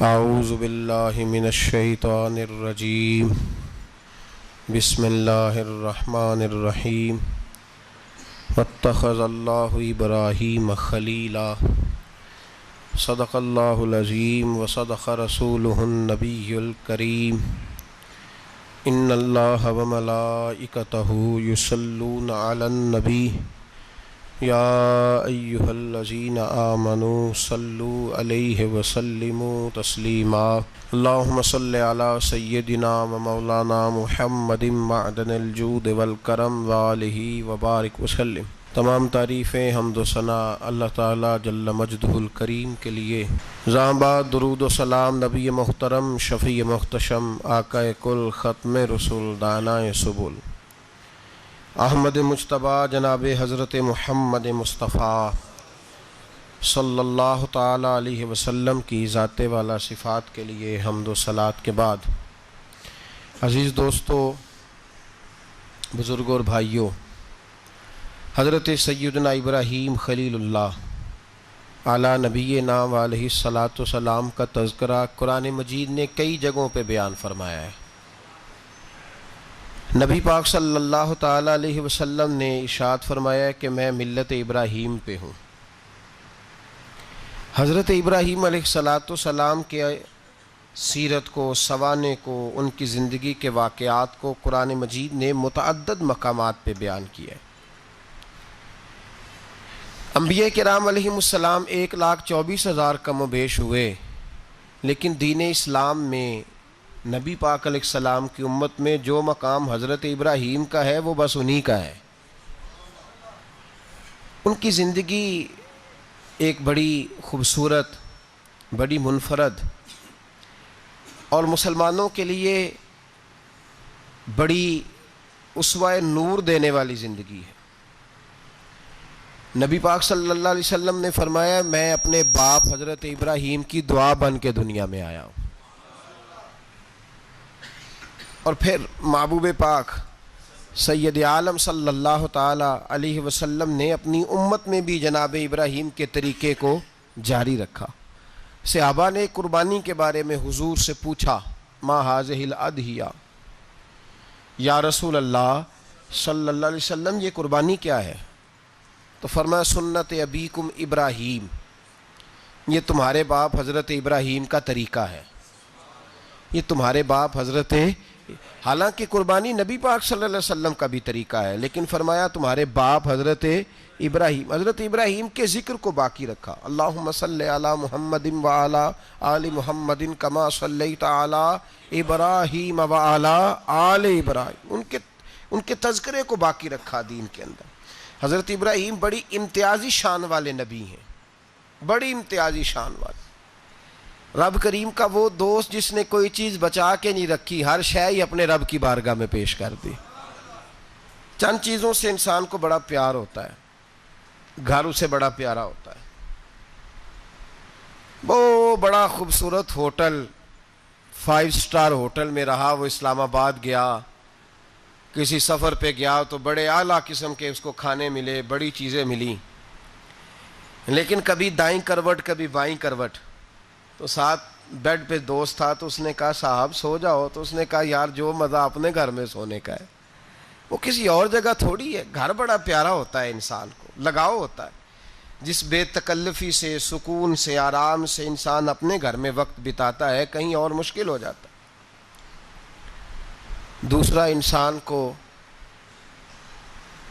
اعوذ باللہ من الشیطان الرجیم بسم اللہ الرحمن الرحیم واتخذ اللہ ابراہیم خلیلا صدق اللہ العظیم وصدق رسولہ النبی الکریم ان اللہ وملائکتہ یصلون علی النبی یا ایہا الذین آمنوا صلوا علیہ وسلموا تسلیما اللہم صلی علی سیدنا و مولانا محمد معدن الجود والکرم وآلہ وبارک وسلم۔ تمام تعریفیں حمد و ثنا اللہ تعالیٰ جل مجدہ الکریم کے لیے۔ زاں بعد درود و سلام نبی محترم شفیع محتشم آقا کل ختم رسول دانائے سبل احمد مجتبیٰ جناب حضرت محمد مصطفیٰ صلی اللہ تعالیٰ علیہ وسلم کی ذات والا صفات کے لیے حمد و صلات کے بعد، عزیز دوستو، بزرگوں اور بھائیوں، حضرت سیدنا ابراہیم خلیل اللہ علی نبینا و علیہ الصلاۃ والسلام کا تذکرہ قرآن مجید نے کئی جگہوں پہ بیان فرمایا ہے۔ نبی پاک صلی اللہ تعالیٰ علیہ وسلم نے ارشاد فرمایا ہے کہ میں ملت ابراہیم پہ ہوں۔ حضرت ابراہیم علیہ الصلاۃ والسلام کے سیرت کو، سوانے کو، ان کی زندگی کے واقعات کو قرآن مجید نے متعدد مقامات پہ بیان کیا ہے۔ انبیاء کرام علیہم السلام 1,24,000 کم و بیش ہوئے، لیکن دین اسلام میں نبی پاک علیہ السلام کی امت میں جو مقام حضرت ابراہیم کا ہے وہ بس انہی کا ہے۔ ان کی زندگی ایک بڑی خوبصورت، بڑی منفرد اور مسلمانوں کے لیے بڑی اسوہ نور دینے والی زندگی ہے۔ نبی پاک صلی اللہ علیہ وسلم نے فرمایا، میں اپنے باپ حضرت ابراہیم کی دعا بن کے دنیا میں آیا ہوں۔ اور پھر محبوب پاک سید عالم صلی اللہ تعالیٰ علیہ وسلم نے اپنی امت میں بھی جناب ابراہیم کے طریقے کو جاری رکھا۔ صحابہ نے قربانی کے بارے میں حضور سے پوچھا، ما ہذہ الاضحیہ، یا رسول اللہ صلی اللہ علیہ وسلم یہ قربانی کیا ہے؟ تو فرمایا، سنت ابیکم ابراہیم، یہ تمہارے باپ حضرت ابراہیم کا طریقہ ہے، یہ تمہارے باپ حضرت، حالانکہ قربانی نبی پاک صلی اللہ علیہ وسلم کا بھی طریقہ ہے، لیکن فرمایا تمہارے باپ حضرت ابراہیم کے ذکر کو باقی رکھا۔ اللہم صلی علی محمد وعلی آل محمد کما صلیت علی ابراہیم وعلی آل ابراہیم، ان کے تذکرے کو باقی رکھا دین کے اندر۔ حضرت ابراہیم بڑی امتیازی شان والے نبی ہیں، بڑی امتیازی شان والے۔ رب کریم کا وہ دوست جس نے کوئی چیز بچا کے نہیں رکھی، ہر شے ہی اپنے رب کی بارگاہ میں پیش کر دی۔ چند چیزوں سے انسان کو بڑا پیار ہوتا ہے، گھر اسے بڑا پیارا ہوتا ہے۔ وہ بڑا خوبصورت ہوٹل، 5 اسٹار ہوٹل میں رہا، وہ اسلام آباد گیا، کسی سفر پہ گیا تو بڑے اعلیٰ قسم کے اس کو کھانے ملے، بڑی چیزیں ملیں، لیکن کبھی دائیں کروٹ کبھی بائیں کروٹ۔ تو ساتھ بیڈ پہ دوست تھا تو اس نے کہا، صاحب سو جاؤ، تو اس نے کہا، یار جو مزہ اپنے گھر میں سونے کا ہے وہ کسی اور جگہ تھوڑی ہے۔ گھر بڑا پیارا ہوتا ہے، انسان کو لگاؤ ہوتا ہے، جس بے تکلفی سے، سکون سے، آرام سے انسان اپنے گھر میں وقت بتاتا ہے، کہیں اور مشکل ہو جاتا ہے۔ دوسرا، انسان کو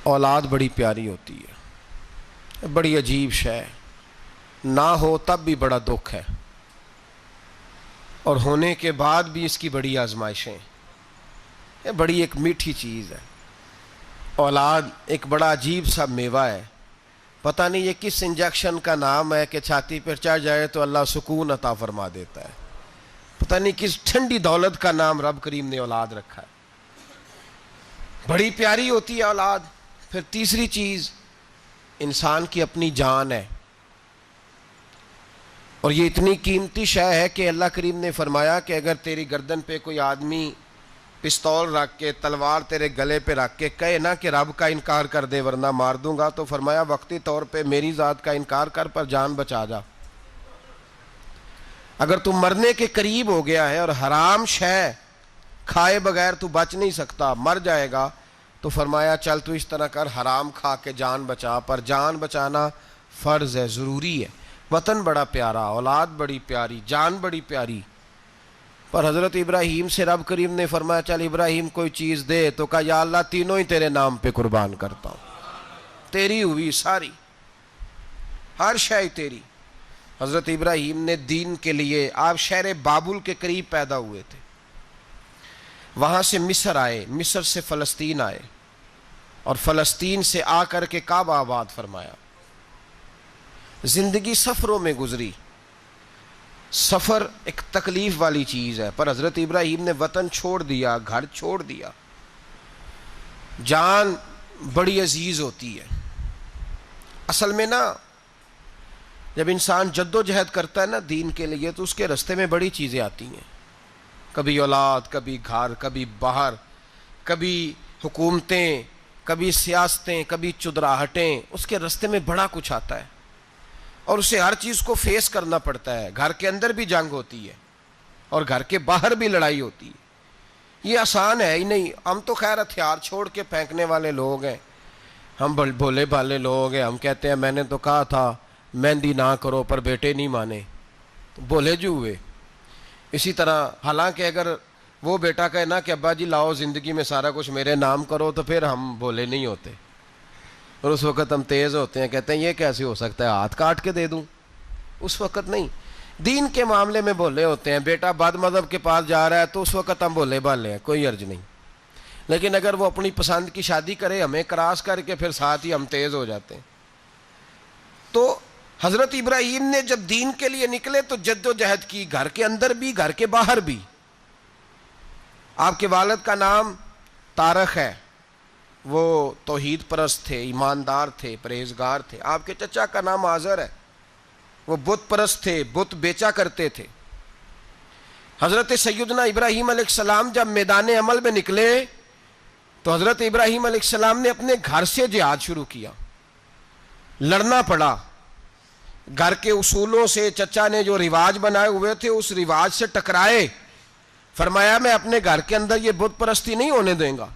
اولاد بڑی پیاری ہوتی ہے، بڑی عجیب شے، نہ ہو تب بھی بڑا دکھ ہے، اور ہونے کے بعد بھی اس کی بڑی آزمائشیں، یہ بڑی ایک میٹھی چیز ہے۔ اولاد ایک بڑا عجیب سا میوہ ہے، پتہ نہیں یہ کس انجیکشن کا نام ہے کہ چھاتی پر چڑھ جائے تو اللہ سکون عطا فرما دیتا ہے، پتہ نہیں کس ٹھنڈی دولت کا نام رب کریم نے اولاد رکھا ہے، بڑی پیاری ہوتی ہے اولاد۔ پھر تیسری چیز انسان کی اپنی جان ہے، اور یہ اتنی قیمتی شے ہے کہ اللہ کریم نے فرمایا کہ اگر تیری گردن پہ کوئی آدمی پستول رکھ کے، تلوار تیرے گلے پہ رکھ کے کہے نا کہ رب کا انکار کر دے ورنہ مار دوں گا، تو فرمایا وقتی طور پہ میری ذات کا انکار کر پر جان بچا جا۔ اگر تو مرنے کے قریب ہو گیا ہے اور حرام شے کھائے بغیر تو بچ نہیں سکتا، مر جائے گا، تو فرمایا چل تو اس طرح کر، حرام کھا کے جان بچا، پر جان بچانا فرض ہے، ضروری ہے۔ وطن بڑا پیارا، اولاد بڑی پیاری، جان بڑی پیاری، پر حضرت ابراہیم سے رب کریم نے فرمایا چل ابراہیم کوئی چیز دے، تو کہا یا اللہ تینوں ہی تیرے نام پہ قربان کرتا ہوں، تیری ہوئی ساری، ہر شے تیری۔ حضرت ابراہیم نے دین کے لیے، آپ شہر بابل کے قریب پیدا ہوئے تھے، وہاں سے مصر آئے، مصر سے فلسطین آئے، اور فلسطین سے آ کر کے کعبہ آباد فرمایا۔ زندگی سفروں میں گزری، سفر ایک تکلیف والی چیز ہے، پر حضرت ابراہیم نے وطن چھوڑ دیا، گھر چھوڑ دیا۔ جان بڑی عزیز ہوتی ہے اصل میں نا، جب انسان جد و جہد کرتا ہے نا دین کے لیے، تو اس کے رستے میں بڑی چیزیں آتی ہیں، کبھی اولاد، کبھی گھر، کبھی باہر، کبھی حکومتیں، کبھی سیاستیں، کبھی چدراہٹیں، اس کے رستے میں بڑا کچھ آتا ہے، اور اسے ہر چیز کو فیس کرنا پڑتا ہے۔ گھر کے اندر بھی جنگ ہوتی ہے اور گھر کے باہر بھی لڑائی ہوتی ہے، یہ آسان ہے ہی نہیں۔ ہم تو خیر ہتھیار چھوڑ کے پھینکنے والے لوگ ہیں، ہم بھولے بھالے لوگ ہیں، ہم کہتے ہیں میں نے تو کہا تھا مہندی نہ کرو، پر بیٹے نہیں مانے، تو بھولے جو ہوئے۔ اسی طرح حالانکہ اگر وہ بیٹا کہے نا کہ ابا جی لاؤ زندگی میں سارا کچھ میرے نام کرو، تو پھر ہم بھولے نہیں ہوتے، اور اس وقت ہم تیز ہوتے ہیں، کہتے ہیں یہ کیسے ہو سکتا ہے، ہاتھ کاٹ کے دے دوں۔ اس وقت نہیں، دین کے معاملے میں بھولے ہوتے ہیں۔ بیٹا بد مذہب کے پاس جا رہا ہے تو اس وقت ہم بھولے بھالے ہیں، کوئی عرض نہیں، لیکن اگر وہ اپنی پسند کی شادی کرے ہمیں کراس کر کے، پھر ساتھ ہی ہم تیز ہو جاتے ہیں۔ تو حضرت ابراہیم نے جب دین کے لیے نکلے تو جد و جہد کی، گھر کے اندر بھی گھر کے باہر بھی۔ آپ کے والد کا نام طارق ہے، وہ توحید پرست تھے، ایماندار تھے، پرہیزگار تھے۔ آپ کے چچا کا نام آزر ہے، وہ بت پرست تھے، بت بیچا کرتے تھے۔ حضرت سیدنا ابراہیم علیہ السلام جب میدان عمل میں نکلے تو حضرت ابراہیم علیہ السلام نے اپنے گھر سے جہاد شروع کیا، لڑنا پڑا، گھر کے اصولوں سے، چچا نے جو رواج بنائے ہوئے تھے اس رواج سے ٹکرائے۔ فرمایا میں اپنے گھر کے اندر یہ بت پرستی نہیں ہونے دیں گا۔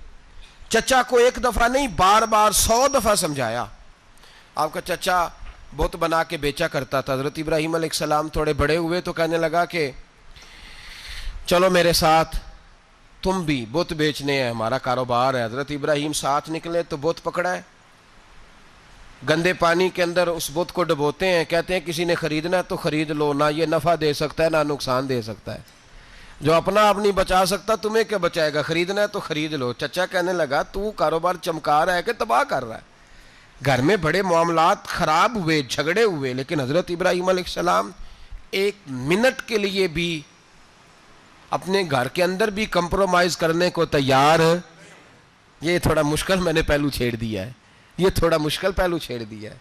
چچا کو ایک دفعہ نہیں، بار بار 100 دفعہ سمجھایا۔ آپ کا چچا بت بنا کے بیچا کرتا تھا۔ حضرت ابراہیم علیہ السلام تھوڑے بڑے ہوئے تو کہنے لگا کہ چلو میرے ساتھ، تم بھی بت بیچنے ہیں، ہمارا کاروبار ہے۔ حضرت ابراہیم ساتھ نکلے تو بت پکڑا ہے، گندے پانی کے اندر اس بت کو ڈبوتے ہیں، کہتے ہیں کسی نے خریدنا ہے تو خرید لو، نہ یہ نفع دے سکتا ہے نہ نقصان دے سکتا ہے، جو اپنا آپ نہیں بچا سکتا تمہیں کیا بچائے گا، خریدنا ہے تو خرید لو۔ چچا کہنے لگا تو کاروبار چمکا رہا ہے کہ تباہ کر رہا ہے۔ گھر میں بڑے معاملات خراب ہوئے، جھگڑے ہوئے، لیکن حضرت ابراہیم علیہ السلام ایک منٹ کے لیے بھی اپنے گھر کے اندر بھی کمپرومائز کرنے کو تیار۔ یہ تھوڑا مشکل میں نے پہلو چھیڑ دیا ہے، یہ تھوڑا مشکل پہلو چھیڑ دیا ہے۔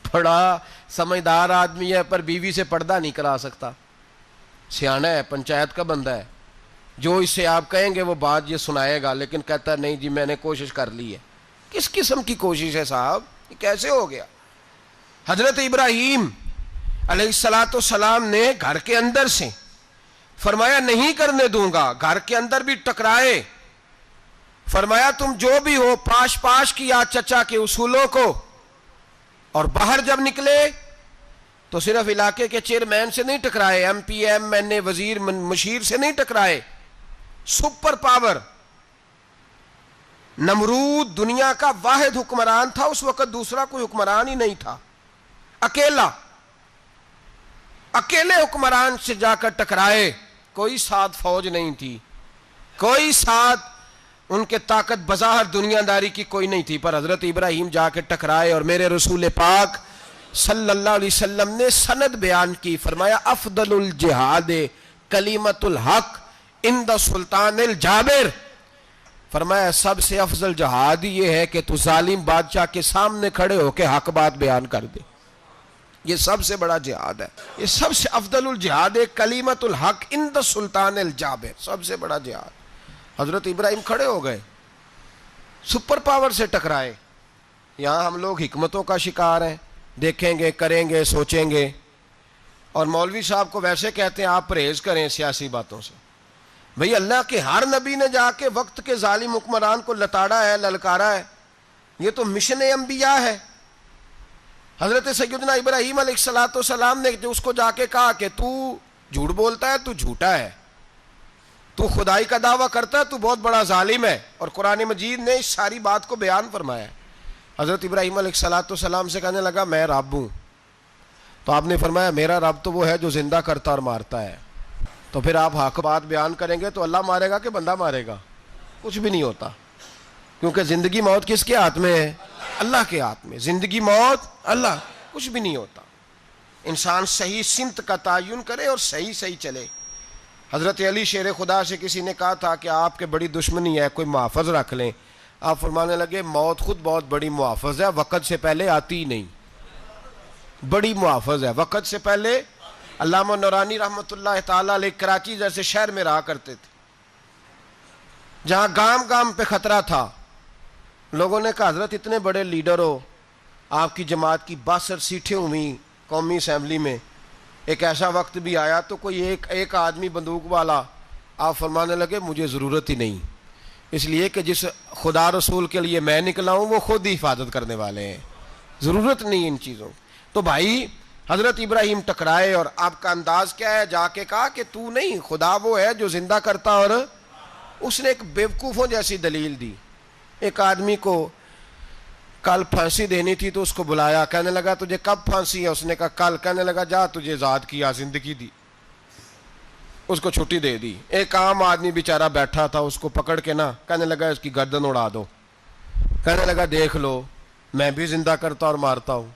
بڑا سمجھدار آدمی ہے پر بیوی سے پردہ نہیں کرا سکتا، سیانا ہے، پنچایت کا بندہ ہے، جو اس سے آپ کہیں گے وہ بات یہ سنائے گا، لیکن کہتا ہے نہیں جی میں نے کوشش کر لی ہے۔ کس قسم کی کوشش ہے صاحب، یہ کیسے ہو گیا؟ حضرت ابراہیم علیہ السلام نے گھر کے اندر سے فرمایا نہیں کرنے دوں گا، گھر کے اندر بھی ٹکرائے، فرمایا تم جو بھی ہو پاش پاش کیا چچا کے اصولوں کو، اور باہر جب نکلے تو صرف علاقے کے چیئرمین سے نہیں ٹکرائے، ایم پی ایم این اے وزیر مشیر سے نہیں ٹکرائے، سپر پاور نمرود دنیا کا واحد حکمران تھا اس وقت، دوسرا کوئی حکمران ہی نہیں تھا، اکیلے حکمران سے جا کر ٹکرائے، کوئی ساتھ فوج نہیں تھی، کوئی ساتھ ان کے طاقت بظاہر دنیا داری کی کوئی نہیں تھی، پر حضرت ابراہیم جا کے ٹکرائے، اور میرے رسول پاک صلی اللہ علیہ وسلم نے سند بیان کی، فرمایا افضل الجہاد کلمۃ الحق عند سلطان الجابر، فرمایا سب سے افضل جہاد یہ ہے کہ تو ظالم بادشاہ کے سامنے کھڑے ہو کے حق بات بیان کر دے، یہ سب سے بڑا جہاد ہے، یہ سب سے افضل الجہاد کلمۃ الحق عند سلطان الجابر، سب سے بڑا جہاد۔ حضرت ابراہیم کھڑے ہو گئے، سپر پاور سے ٹکرائے۔ یہاں ہم لوگ حکمتوں کا شکار ہیں، دیکھیں گے، کریں گے، سوچیں گے، اور مولوی صاحب کو ویسے کہتے ہیں آپ پرہیز کریں سیاسی باتوں سے. بھئی اللہ کے ہر نبی نے جا کے وقت کے ظالم حکمران کو لتاڑا ہے, للکارا ہے. یہ تو مشن انبیاء ہے. حضرت سیدنا ابراہیم علیہ السلام نے جو اس کو جا کے کہا کہ تو جھوٹ بولتا ہے, تو جھوٹا ہے, تو خدائی کا دعویٰ کرتا ہے, تو بہت بڑا ظالم ہے. اور قرآن مجید نے اس ساری بات کو بیان فرمایا ہے. حضرت ابراہیم علیہ السلام سے کہنے لگا میں رب ہوں. تو آپ نے فرمایا میرا رب تو وہ ہے جو زندہ کرتا اور مارتا ہے. تو پھر آپ حق بات بیان کریں گے تو اللہ مارے گا کہ بندہ مارے گا؟ کچھ بھی نہیں ہوتا, کیونکہ زندگی موت کس کے ہاتھ میں ہے؟ اللہ کے ہاتھ میں. زندگی موت اللہ, کچھ بھی نہیں ہوتا. انسان صحیح سمت کا تعین کرے اور صحیح صحیح چلے. حضرت علی شیر خدا سے کسی نے کہا تھا کہ آپ کے بڑی دشمنی ہے, کوئی محافظ رکھ لیں. آپ فرمانے لگے موت خود بہت بڑی محافظ ہے, وقت سے پہلے آتی ہی نہیں. بڑی محافظ ہے وقت سے پہلے. علامہ نورانی رحمۃ اللہ تعالیٰ علیہ کراچی جیسے شہر میں رہا کرتے تھے, جہاں گام گام پہ خطرہ تھا. لوگوں نے کہا حضرت اتنے بڑے لیڈر ہو, آپ کی جماعت کی 62 سیٹیں ہوئیں قومی اسمبلی میں, ایک ایسا وقت بھی آیا تو کوئی ایک آدمی بندوق والا. آپ فرمانے لگے مجھے ضرورت ہی نہیں, اس لیے کہ جس خدا رسول کے لیے میں نکلا ہوں وہ خود ہی حفاظت کرنے والے ہیں, ضرورت نہیں ان چیزوں. تو بھائی حضرت ابراہیم ٹکرائے اور آپ کا انداز کیا ہے؟ جا کے کہا کہ تو نہیں, خدا وہ ہے جو زندہ کرتا. اور اس نے ایک بیوقوفوں جیسی دلیل دی. ایک آدمی کو کل پھانسی دینی تھی تو اس کو بلایا, کہنے لگا تجھے کب پھانسی ہے؟ اس نے کہا کل. کہنے لگا جا تجھے آزاد کیا, زندگی دی, اس کو چھٹی دے دی. ایک عام آدمی بیچارہ بیٹھا تھا, اس کو پکڑ کے نا کہنے لگا اس کی گردن اڑا دو. کہنے لگا دیکھ لو میں بھی زندہ کرتا اور مارتا ہوں,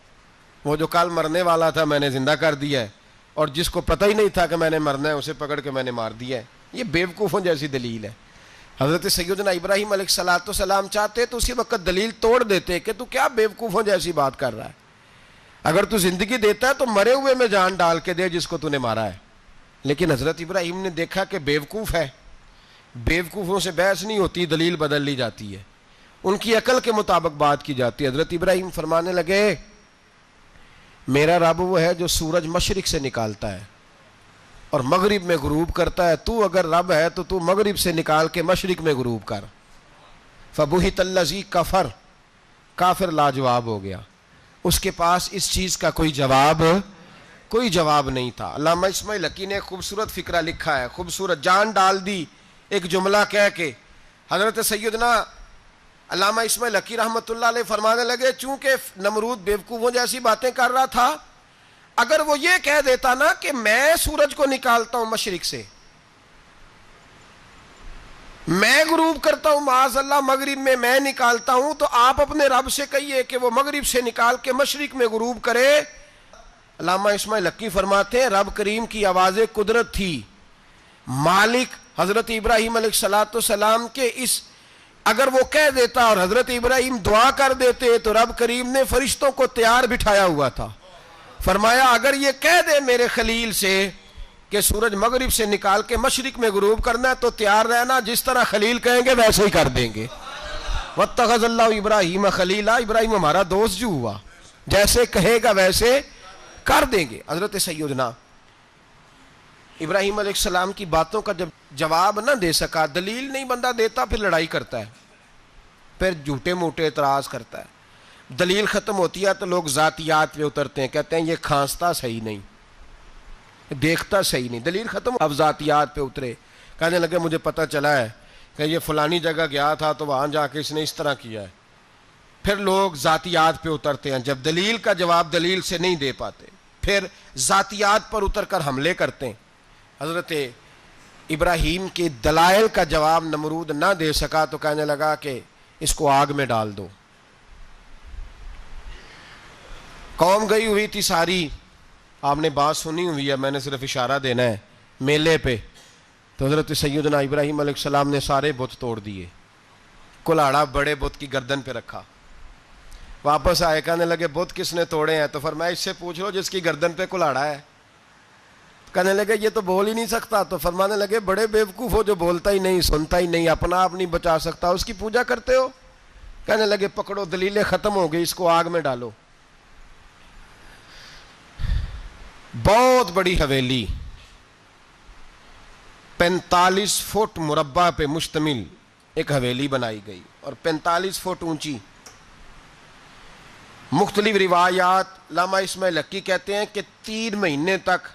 وہ جو کل مرنے والا تھا میں نے زندہ کر دیا ہے, اور جس کو پتہ ہی نہیں تھا کہ میں نے مرنا ہے اسے پکڑ کے میں نے مار دیا ہے. یہ بیوقوفوں جیسی دلیل ہے. حضرت سیدنا ابراہیم علیہ السلام چاہتے تو اسی وقت دلیل توڑ دیتے کہ تو کیا بیوقوفوں جیسی بات کر رہا ہے, اگر تو زندگی دیتا ہے تو مرے ہوئے میں جان ڈال کے دے جس کو تو نے مارا ہے. لیکن حضرت ابراہیم نے دیکھا کہ بیوقوف ہے, بیوقوفوں سے بحث نہیں ہوتی, دلیل بدل لی جاتی ہے, ان کی عقل کے مطابق بات کی جاتی ہے. حضرت ابراہیم فرمانے لگے میرا رب وہ ہے جو سورج مشرق سے نکالتا ہے اور مغرب میں غروب کرتا ہے. تو اگر رب ہے تو تو مغرب سے نکال کے مشرق میں غروب کر. فبہت الذی کفر, کافر لاجواب ہو گیا, اس کے پاس اس چیز کا کوئی جواب نہیں تھا. علامہ اسماعیل حقی نے ایک خوبصورت فقرہ لکھا ہے, خوبصورت, جان ڈال دی ایک جملہ کہہ کے. حضرت سیدنا علامہ اسماعیل حقی رحمۃ اللہ علیہ فرمانے لگے چونکہ نمرود بیوقوفوں جیسی باتیں کر رہا تھا, اگر وہ یہ کہہ دیتا نا کہ میں سورج کو نکالتا ہوں مشرق سے, میں غروب کرتا ہوں معاذ اللہ مغرب میں, میں نکالتا ہوں, تو آپ اپنے رب سے کہیے کہ وہ مغرب سے نکال کے مشرق میں غروب کرے. علامہ اسماعیل حقی فرماتے ہیں رب کریم کی آواز قدرت تھی, مالک حضرت ابراہیم علیہ السلام کے اس, اگر وہ کہہ دیتا اور حضرت ابراہیم دعا کر دیتے تو رب کریم نے فرشتوں کو تیار بٹھایا ہوا تھا. فرمایا اگر یہ کہہ دے میرے خلیل سے کہ سورج مغرب سے نکال کے مشرق میں غروب کرنا ہے تو تیار رہنا, جس طرح خلیل کہیں گے ویسے ہی کر دیں گے. واتخذ اللہ ابراہیم خلیلا, ابراہیم ہمارا دوست جو ہوا, جیسے کہے گا ویسے کر دیں گے. حضرت سیدنا ابراہیم علیہ السلام کی باتوں کا جب جواب نہ دے سکا, دلیل نہیں بندہ دیتا, پھر لڑائی کرتا ہے, پھر جھوٹے موٹے اعتراض کرتا ہے. دلیل ختم ہوتی ہے تو لوگ ذاتیات پہ اترتے ہیں, کہتے ہیں یہ کھانستا صحیح نہیں, دیکھتا صحیح نہیں. دلیل ختم, اب ذاتیات پہ اترے, کہنے لگے مجھے پتہ چلا ہے کہ یہ فلانی جگہ گیا تھا تو وہاں جا کے اس نے اس طرح کیا ہے. پھر لوگ ذاتیات پہ اترتے ہیں, جب دلیل کا جواب دلیل سے نہیں دے پاتے پھر ذاتیات پر اتر کر حملے کرتے ہیں. حضرت ابراہیم کے دلائل کا جواب نمرود نہ دے سکا تو کہنے لگا کہ اس کو آگ میں ڈال دو. قوم گئی ہوئی تھی ساری, آپ نے بات سنی ہوئی ہے, میں نے صرف اشارہ دینا ہے, میلے پہ. تو حضرت سیدنا ابراہیم علیہ السلام نے سارے بت توڑ دیے, کلاڑا بڑے بت کی گردن پہ رکھا. واپس آئے, کہنے لگے بت کس نے توڑے ہیں؟ تو فرمایا اس سے پوچھ لو جس کی گردن پہ کلاڑا ہے. کہنے لگے یہ تو بول ہی نہیں سکتا. تو فرمانے لگے بڑے بیوقوف ہو, جو بولتا ہی نہیں, سنتا ہی نہیں, اپنا آپ نہیں بچا سکتا, اس کی پوجا کرتے ہو. کہنے لگے پکڑو, دلیلیں ختم ہو گئی, اس کو آگ میں ڈالو. بہت بڑی حویلی 45 فٹ مربع پہ مشتمل ایک حویلی بنائی گئی اور 45 فٹ اونچی. مختلف روایات علامہ اسماعیل حقی کہتے ہیں کہ 3 مہینے تک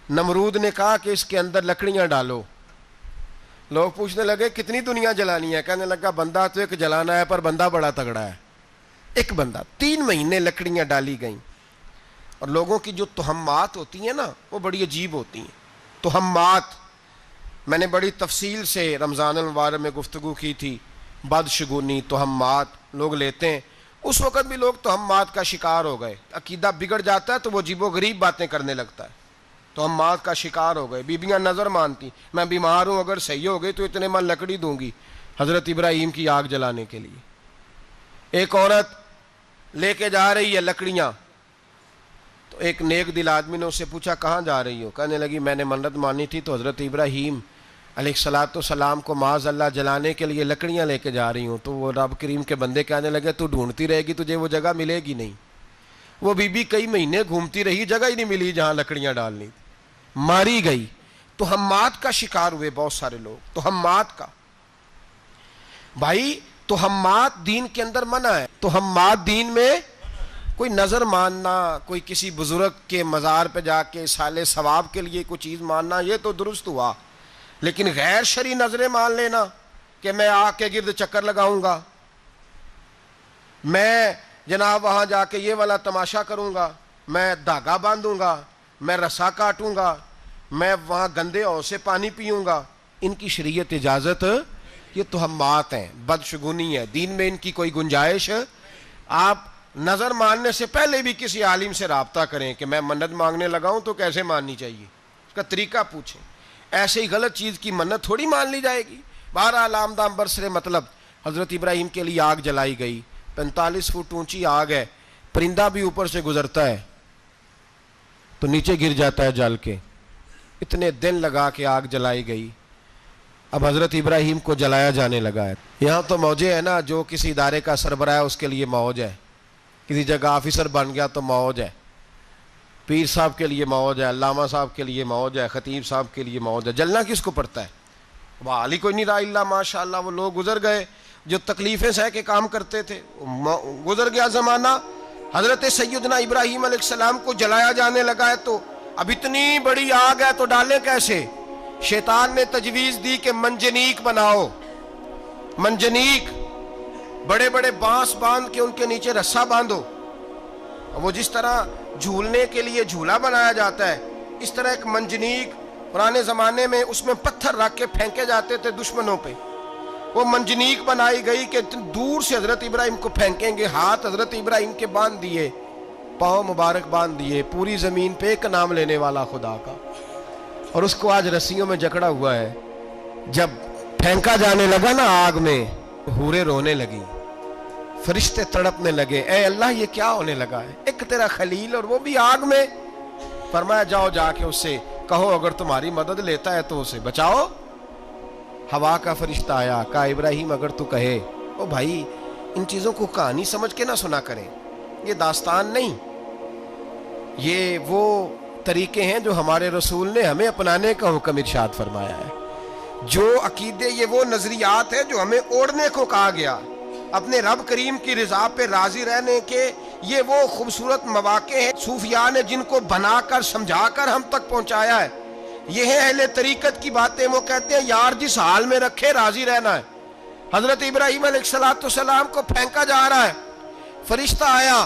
نمرود نے کہا کہ اس کے اندر لکڑیاں ڈالو. لوگ پوچھنے لگے کتنی دنیا جلانی ہے؟ کہنے لگا بندہ تو ایک جلانا ہے پر بندہ بڑا تگڑا ہے. ایک بندہ. 3 مہینے لکڑیاں ڈالی گئیں. اور لوگوں کی جو تہمات ہوتی ہیں نا وہ بڑی عجیب ہوتی ہیں. تہمات میں نے بڑی تفصیل سے رمضان المبارک میں گفتگو کی تھی. بدشگونی تہمات لوگ لیتے ہیں. اس وقت بھی لوگ تہمات کا شکار ہو گئے. عقیدہ بگڑ جاتا ہے تو وہ عجیب و غریب باتیں کرنے لگتا ہے. تہمات کا شکار ہو گئے. بیبیاں نظر مانتی میں بیمار ہوں اگر صحیح ہو گئی تو اتنے من لکڑی دوں گی حضرت ابراہیم کی آگ جلانے کے لیے. ایک عورت لے کے جا رہی ہے لکڑیاں تو ایک نیک دل آدمی نے اس سے پوچھا کہاں جا رہی ہو؟ کہنے لگی میں نے منت مانی تھی تو حضرت ابراہیم علیہ الصلوۃ والسلام کو معاذ اللہ جلانے کے لیے لکڑیاں لے کے جا رہی ہوں. تو وہ رب کریم کے بندے کہنے لگے تو ڈھونڈتی رہے گی تجھے وہ جگہ ملے گی نہیں. وہ بی بی کئی مہینے گھومتی رہی جگہ ہی نہیں ملی جہاں لکڑیاں ڈالنی تھی. ماری گئی. تہمات کا شکار ہوئے بہت سارے لوگ. تہمات کا بھائی تہمات دین کے اندر منع ہے. تہمات دین میں کوئی نظر ماننا کوئی کسی بزرگ کے مزار پہ جا کے سالے ثواب کے لیے کوئی چیز ماننا یہ تو درست ہوا. لیکن غیر شرعی نظریں مان لینا کہ میں آگ کے گرد چکر لگاؤں گا میں جناب وہاں جا کے یہ والا تماشا کروں گا میں دھاگا باندھوں گا میں رسا کاٹوں گا میں وہاں گندے اور سے پانی پیوں گا ان کی شریعت اجازت یہ تہمات ہیں بدشگونی ہے. دین میں ان کی کوئی گنجائش. آپ نظر ماننے سے پہلے بھی کسی عالم سے رابطہ کریں کہ میں منت مانگنے لگا ہوں تو کیسے ماننی چاہیے اس کا طریقہ پوچھیں. ایسے ہی غلط چیز کی منت تھوڑی مان لی جائے گی. بہرحال آمدام برسر مطلب حضرت ابراہیم کے لیے آگ جلائی گئی. 45 فٹ اونچی آگ ہے. پرندہ بھی اوپر سے گزرتا ہے تو نیچے گر جاتا ہے جل کے. اتنے دن لگا کے آگ جلائی گئی. اب حضرت ابراہیم کو جلایا جانے لگا ہے. یہاں تو موجیں ہیں نا جو کسی ادارے کا سربراہ ہے اس کے لیے موج ہے. کسی جگہ آفیسر بن گیا تو موج ہے. پیر صاحب کے لیے موج ہے. علامہ صاحب کے لیے موج ہے. خطیب صاحب کے لیے موج ہے. جلنا کس کو پڑتا ہے؟ وہ علی کوئی نہیں رہا اللہ ماشاء اللہ. وہ لوگ گزر گئے جو تکلیفیں سہ کے کام کرتے تھے. گزر گیا زمانہ. حضرت سیدنا ابراہیم علیہ السلام کو جلایا جانے لگا ہے تو اب اتنی بڑی آگ ہے تو ڈالیں کیسے؟ شیطان نے تجویز دی کہ منجنیق بناؤ. منجنیق بڑے بڑے بانس باندھ کے ان کے نیچے رسا باندھو. وہ جس طرح جھولنے کے لیے جھولا بنایا جاتا ہے اس طرح ایک منجنیق پرانے زمانے میں اس میں پتھر رکھ کے پھینکے جاتے تھے دشمنوں پہ. وہ منجنیق بنائی گئی کہ دور سے حضرت ابراہیم کو پھینکیں گے. ہاتھ حضرت ابراہیم کے باندھ دیے پاؤں مبارک باندھ دیے. پوری زمین پہ ایک نام لینے والا خدا کا. اور اس کو آج رسیوں میں جکڑا ہوا ہے. جب پھینکا جانے لگا نا آگ میں حوریں رونے لگی فرشتے تڑپنے لگے. اے اللہ یہ کیا ہونے لگا ہے؟ ایک تیرا خلیل اور وہ بھی آگ میں. فرمایا جاؤ جا کے اس سے کہو اگر تمہاری مدد لیتا ہے تو اسے بچاؤ. ہوا کا فرشتہ آیا کہا ابراہیم اگر تو کہے. او بھائی ان چیزوں کو کہانی سمجھ کے نہ سنا کریں. یہ داستان نہیں. یہ وہ طریقے ہیں جو ہمارے رسول نے ہمیں اپنانے کا حکم ارشاد فرمایا ہے. جو عقیدے یہ وہ نظریات ہیں جو ہمیں اوڑھنے کو کہا گیا. اپنے رب کریم کی رضا پہ راضی رہنے کے یہ وہ خوبصورت مواقع ہیں صوفیاء نے جن کو بنا کر سمجھا کر ہم تک پہنچایا ہے. یہ ہے اہل طریقت کی باتیں. وہ کہتے ہیں یار جس حال میں رکھے راضی رہنا ہے. حضرت ابراہیم علیہ السلام کو پھینکا جا رہا ہے. فرشتہ آیا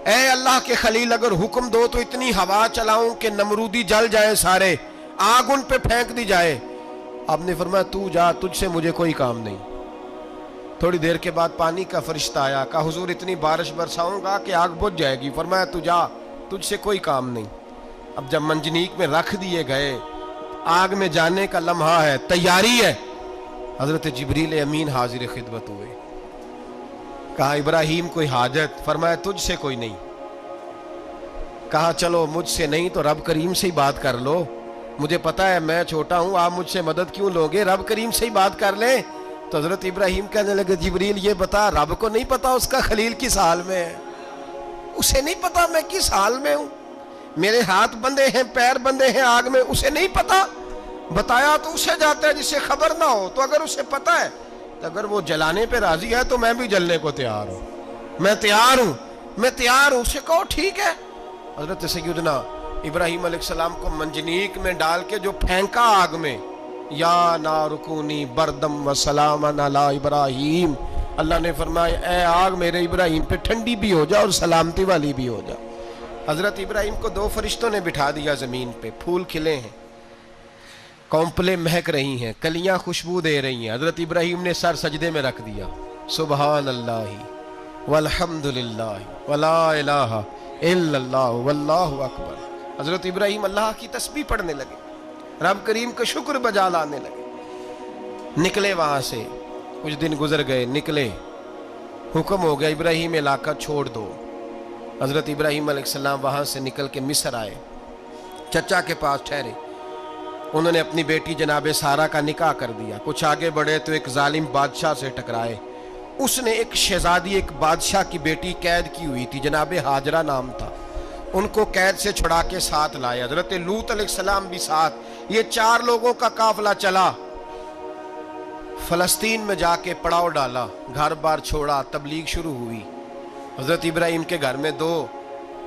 اے اللہ کے خلیل اگر حکم دو تو اتنی ہوا چلاؤں کہ نمرودی جل جائیں سارے آگ ان پہ پھینک دی جائے. آپ نے فرمایا تو جا تجھ سے مجھے کوئی کام نہیں. تھوڑی دیر کے بعد پانی کا فرشتہ آیا کہا حضور اتنی بارش برساؤں گا کہ آگ بجھ جائے گی. فرمایا تو جا تجھ سے کوئی کام نہیں. اب جب منجنیق میں رکھ دیے گئے آگ میں جانے کا لمحہ ہے تیاری ہے. حضرت جبریل امین حاضر خدمت ہوئے. کہا ابراہیم کوئی حاجت؟ فرمایا تجھ سے کوئی نہیں. کہا چلو مجھ سے نہیں تو رب کریم سے ہی بات کر لو. مجھے پتا ہے میں چھوٹا ہوں آپ مجھ سے مدد کیوں لوگے. رب کریم سے ہی بات کر لیں. تو حضرت ابراہیم کہنے لگے جبریل یہ بتا رب کو نہیں پتا اس کا خلیل کس حال میں ہے. اسے نہیں پتا میں کس حال میں ہوں. میرے ہاتھ بندھے ہیں پیر بندھے ہیں آگ میں، اسے نہیں پتا؟ بتایا تو اسے جاتا ہے جسے خبر نہ ہو، تو اگر اسے پتا ہے تو اگر وہ جلانے پہ راضی ہے تو میں بھی جلنے کو تیار ہوں، میں تیار ہوں، اسے کہو ٹھیک ہے۔ حضرت سیدنا ابراہیم علیہ السلام کو منجنیق میں ڈال کے جو پھینکا آگ میں، یا نار کونی بردم و سلاما علی ابراہیم، اللہ نے فرمایا اے آگ میرے ابراہیم پہ ٹھنڈی بھی ہو جا اور سلامتی والی بھی ہو جا۔ حضرت ابراہیم کو 2 فرشتوں نے بٹھا دیا زمین پہ، پھول کھلے ہیں، کونپلیں مہک رہی ہیں، کلیاں خوشبو دے رہی ہیں۔ حضرت ابراہیم نے سر سجدے میں رکھ دیا، سبحان اللہ والحمد للہ ولا الہ الا اللہ واللہ اکبر۔ حضرت ابراہیم اللہ کی تسبیح پڑھنے لگے، رب کریم کا شکر بجا لانے لگے۔ نکلے وہاں سے، کچھ دن گزر گئے، نکلے، حکم ہو گیا ابراہیم علاقہ چھوڑ دو۔ حضرت ابراہیم علیہ السلام وہاں سے نکل کے مصر آئے، چچا کے پاس ٹھہرے۔ انہوں نے اپنی بیٹی جناب سارہ کا نکاح کر دیا۔ کچھ آگے بڑھے تو ایک ظالم بادشاہ سے ٹکرائے، اس نے ایک شہزادی، ایک بادشاہ کی بیٹی قید کی ہوئی تھی، جناب ہاجرہ نام تھا، ان کو قید سے چھڑا کے ساتھ لائے۔ حضرت لوط علیہ السلام بھی ساتھ، یہ 4 لوگوں کا قافلہ چلا، فلسطین میں جا کے پڑاؤ ڈالا، گھر بار چھوڑا، تبلیغ شروع ہوئی۔ حضرت ابراہیم کے گھر میں 2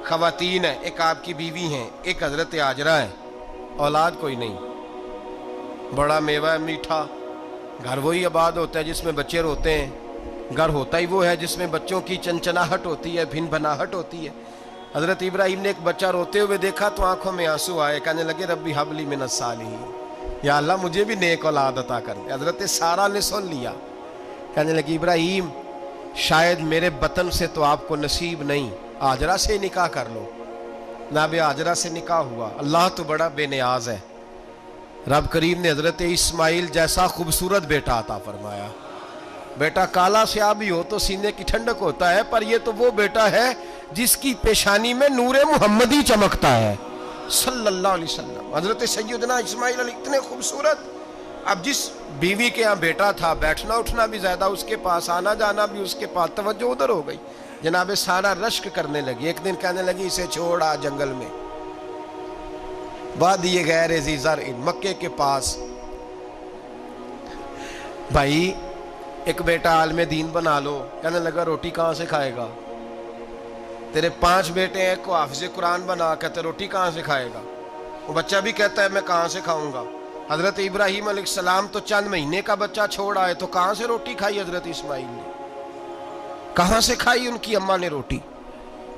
خواتین ہیں، ایک آپ کی بیوی ہیں، ایک حضرت ہاجرہ ہے، اولاد کوئی نہیں، بڑا میوہ ہے میٹھا، گھر وہی آباد ہوتا ہے جس میں بچے روتے ہیں، گھر ہوتا ہی وہ ہے جس میں بچوں کی چنچناہٹ ہوتی ہے، بھن بھناہٹ ہوتی ہے۔ حضرت ابراہیم نے ایک بچہ روتے ہوئے دیکھا تو آنکھوں میں آنسو آئے، کہنے لگے ربی حب لی من الصالحین، یا اللہ مجھے بھی نیک اولاد عطا کر دے۔ حضرت سارہ نے سن لیا، کہنے لگی ابراہیم شاید میرے بطن سے تو آپ کو نصیب نہیں، ہاجرہ سے نکاح کر لو۔ جناب ہاجرہ سے نکاح ہوا۔ اللہ تو بڑا بے نیاز ہے، رب کریم نے حضرت اسماعیل جیسا خوبصورت بیٹا عطا فرمایا۔ بیٹا کالا سیاہ بھی ہو تو سینے کی ٹھنڈک ہوتا ہے، پر یہ تو وہ بیٹا ہے جس کی پیشانی میں نور محمدی چمکتا ہے صلی اللہ علیہ وسلم۔ حضرت سیدنا اسماعیل علیہ اتنے خوبصورت، اب جس بیوی کے ہاں بیٹا تھا، بیٹھنا اٹھنا بھی زیادہ اس کے پاس، آنا جانا بھی اس کے پاس، توجہ ادھر ہو گئی۔ جناب سارہ رشک کرنے لگی، ایک دن کہنے لگی اسے چھوڑ آ جنگل میں، وادی غیر ذی زرع، مکے کے پاس۔ بھائی ایک بیٹا عالم دین بنا لو، کہنے لگا روٹی کہاں سے کھائے گا؟ تیرے 5 بیٹے ہیں، کو حافظ قرآن بنا، کہتے روٹی کہاں سے کھائے گا؟ وہ بچہ بھی کہتا ہے میں کہاں سے کھاؤں گا؟ حضرت ابراہیم علیہ السلام تو چند مہینے کا بچہ چھوڑ آئے، تو کہاں سے روٹی کھائی حضرت اسماعیل نے؟ کہاں سے کھائی ان کی اماں نے روٹی؟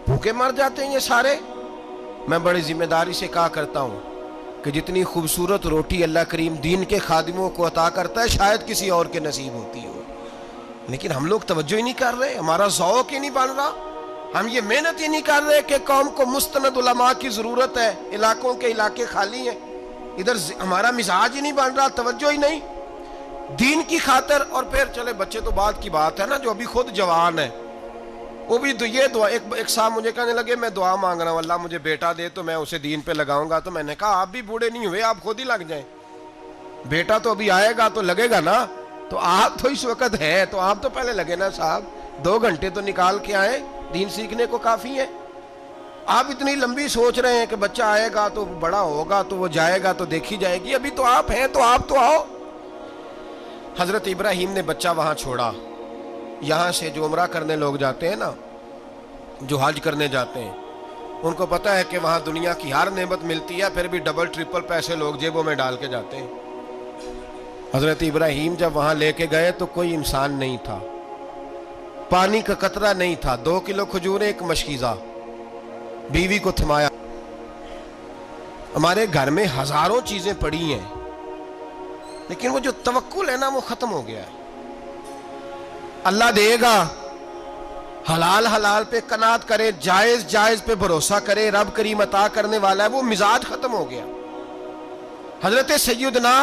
بھوکے مر جاتے ہیں یہ سارے۔ میں بڑی ذمہ داری سے کہا کرتا ہوں کہ جتنی خوبصورت روٹی اللہ کریم دین کے خادموں کو عطا کرتا ہے شاید کسی اور کے نصیب ہوتی ہو، لیکن ہم لوگ توجہ ہی نہیں کر رہے، ہمارا ذوق ہی نہیں بن رہا، ہم یہ محنت ہی نہیں کر رہے کہ قوم کو مستند علماء کی ضرورت ہے، علاقوں کے علاقے خالی ہیں، ادھر ہمارا مزاج ہی نہیں بن رہا، توجہ ہی نہیں دین کی خاطر۔ اور پھر چلے بچے تو بعد کی بات ہے نا، جو ابھی خود جوان ہے وہ بھی یہ دعا، ایک صاحب مجھے کہنے لگے میں دعا مانگ رہا ہوں اللہ مجھے بیٹا دے تو میں اسے دین پہ لگاؤں گا، تو میں نے کہا آپ بھی بوڑھے نہیں ہوئے، آپ خود ہی لگ جائیں، بیٹا تو ابھی آئے گا تو لگے گا نا، تو آپ تو اس وقت ہے تو آپ تو پہلے لگے نا صاحب، 2 گھنٹے تو نکال کے آئے، دین سیکھنے کو کافی ہے۔ آپ اتنی لمبی سوچ رہے ہیں کہ بچہ آئے گا تو بڑا ہوگا تو وہ جائے گا تو دیکھی جائے گی، ابھی تو آپ ہیں تو آپ تو آؤ۔ حضرت ابراہیم نے بچہ وہاں چھوڑا۔ یہاں سے جو عمرہ کرنے لوگ جاتے ہیں نا، جو حج کرنے جاتے ہیں، ان کو پتہ ہے کہ وہاں دنیا کی ہر نعمت ملتی ہے، پھر بھی ڈبل ٹرپل پیسے لوگ جیبوں میں ڈال کے جاتے ہیں۔ حضرت ابراہیم جب وہاں لے کے گئے تو کوئی انسان نہیں تھا، پانی کا قطرہ نہیں تھا، 2 کلو کھجوریں، ایک مشکیزہ، بیوی کو تھمایا۔ ہمارے گھر میں ہزاروں چیزیں پڑی ہیں، لیکن وہ جو توکل ہے نا وہ ختم ہو گیا ہے۔ اللہ دے گا، حلال حلال پہ قناعت کرے، جائز جائز پہ بھروسہ کرے، رب کریم عطا کرنے والا ہے، وہ مزاج ختم ہو گیا۔ حضرت سیدنا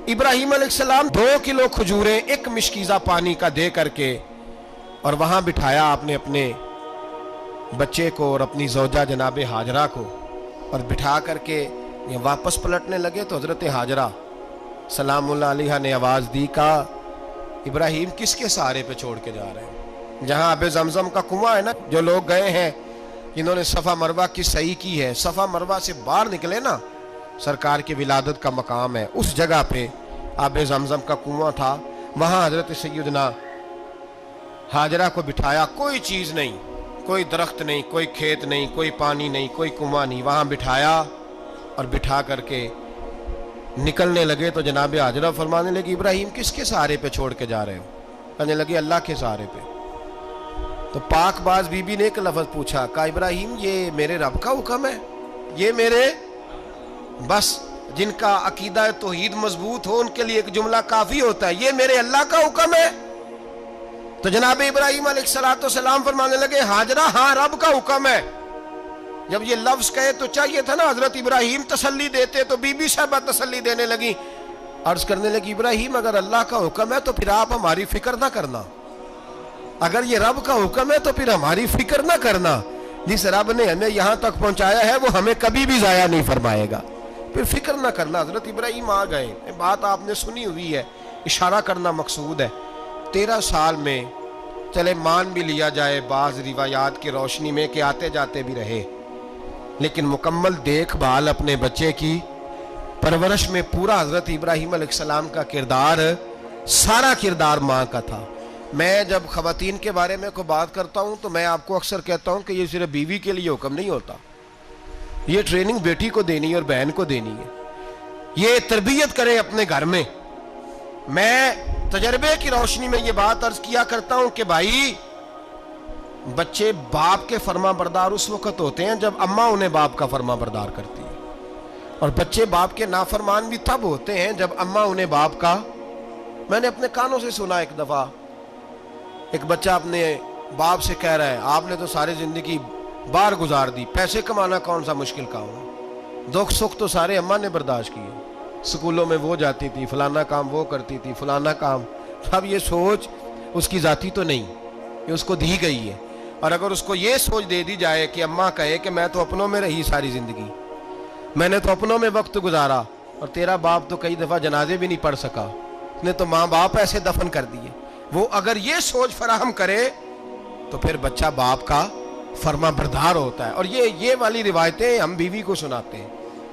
ابراہیم علیہ السلام 2 کلو کھجوریں، 1 مشکیزہ پانی کا دے کر کے، اور وہاں بٹھایا آپ نے اپنے بچے کو اور اپنی زوجہ جناب ہاجرہ کو، اور بٹھا کر کے یہ واپس پلٹنے لگے تو حضرت ہاجرہ سلام اللہ علیہ نے آواز دی، کہا ابراہیم کس کے سہارے پہ چھوڑ کے جا رہے ہیں؟ جہاں آب زمزم کا کنواں ہے نا، جو لوگ گئے ہیں انہوں نے صفا مروہ کی صحیح کی ہے. صفا مروہ سے باہر نکلے نا، سرکار کی ولادت کا مقام ہے، اس جگہ پہ آب زمزم کا کنواں تھا، وہاں حضرت سیدنا ہاجرہ کو بٹھایا. کوئی چیز نہیں، کوئی درخت نہیں، کوئی کھیت نہیں، کوئی پانی نہیں، کوئی کنواں نہیں، وہاں بٹھایا اور بٹھا کر کے نکلنے لگے تو جناب ہاجرہ فرمانے لگی ابراہیم کس کے سہارے پہ چھوڑ کے جا رہے ہو؟ کہنے لگے اللہ کے سہارے پہ. تو پاک باز بی بی نے ایک لفظ پوچھا، کہا ابراہیم یہ میرے رب کا حکم ہے، یہ میرے بس جن کا عقیدہ توحید مضبوط ہو ان کے لیے ایک جملہ کافی ہوتا ہے، یہ میرے اللہ کا حکم ہے. تو جناب ابراہیم علیہ السلام فرمانے لگے ہاجرہ ہاں رب کا حکم ہے. جب یہ لفظ کہے تو چاہیے تھا نا حضرت ابراہیم تسلی دیتے، تو بی بی صاحبہ تسلی دینے لگی، عرض کرنے لگی ابراہیم اگر اللہ کا حکم ہے تو پھر آپ ہماری فکر نہ کرنا، اگر یہ رب کا حکم ہے تو پھر ہماری فکر نہ کرنا، جس رب نے ہمیں یہاں تک پہنچایا ہے وہ ہمیں کبھی بھی ضائع نہیں فرمائے گا، پھر فکر نہ کرنا. حضرت ابراہیم آ گئے. بات آپ نے سنی ہوئی ہے، اشارہ کرنا مقصود ہے. 13 سال میں چلے مان بھی لیا جائے بعض روایات کی روشنی میں کہ آتے جاتے بھی رہے، لیکن مکمل دیکھ بھال اپنے بچے کی پرورش میں پورا حضرت ابراہیم علیہ السلام کا کردار، سارا کردار ماں کا تھا. میں جب خواتین کے بارے میں کوئی بات کرتا ہوں تو میں آپ کو اکثر کہتا ہوں کہ یہ صرف بیوی کے لیے حکم نہیں ہوتا، یہ ٹریننگ بیٹی کو دینی ہے اور بہن کو دینی ہے، یہ تربیت کریں اپنے گھر میں. میں تجربے کی روشنی میں یہ بات عرض کیا کرتا ہوں کہ بھائی بچے باپ کے فرما بردار اس وقت ہوتے ہیں جب اماں انہیں باپ کا فرما بردار کرتی ہے، اور بچے باپ کے نافرمان بھی تب ہوتے ہیں جب اماں انہیں باپ کا. میں نے اپنے کانوں سے سنا ایک دفعہ ایک بچہ اپنے باپ سے کہہ رہا ہے آپ نے تو ساری زندگی باہر گزار دی، پیسے کمانا کون سا مشکل کام ہے، دکھ سکھ تو سارے اماں نے برداشت کیے، سکولوں میں وہ جاتی تھی، فلانا کام وہ کرتی تھی، فلانا کام. اب یہ سوچ اس کی ذاتی تو نہیں، یہ اس کو دی گئی ہے. اور اگر اس کو یہ سوچ دے دی جائے کہ اماں کہے کہ میں تو اپنوں میں رہی ساری زندگی، میں نے تو اپنوں میں وقت گزارا، اور تیرا باپ تو کئی دفعہ جنازے بھی نہیں پڑھ سکا، اس نے تو ماں باپ ایسے دفن کر دیے، وہ اگر یہ سوچ فراہم کرے تو پھر بچہ باپ کا فرما بردار ہوتا ہے. اور یہ والی روایتیں ہم بیوی کو سناتے ہیں،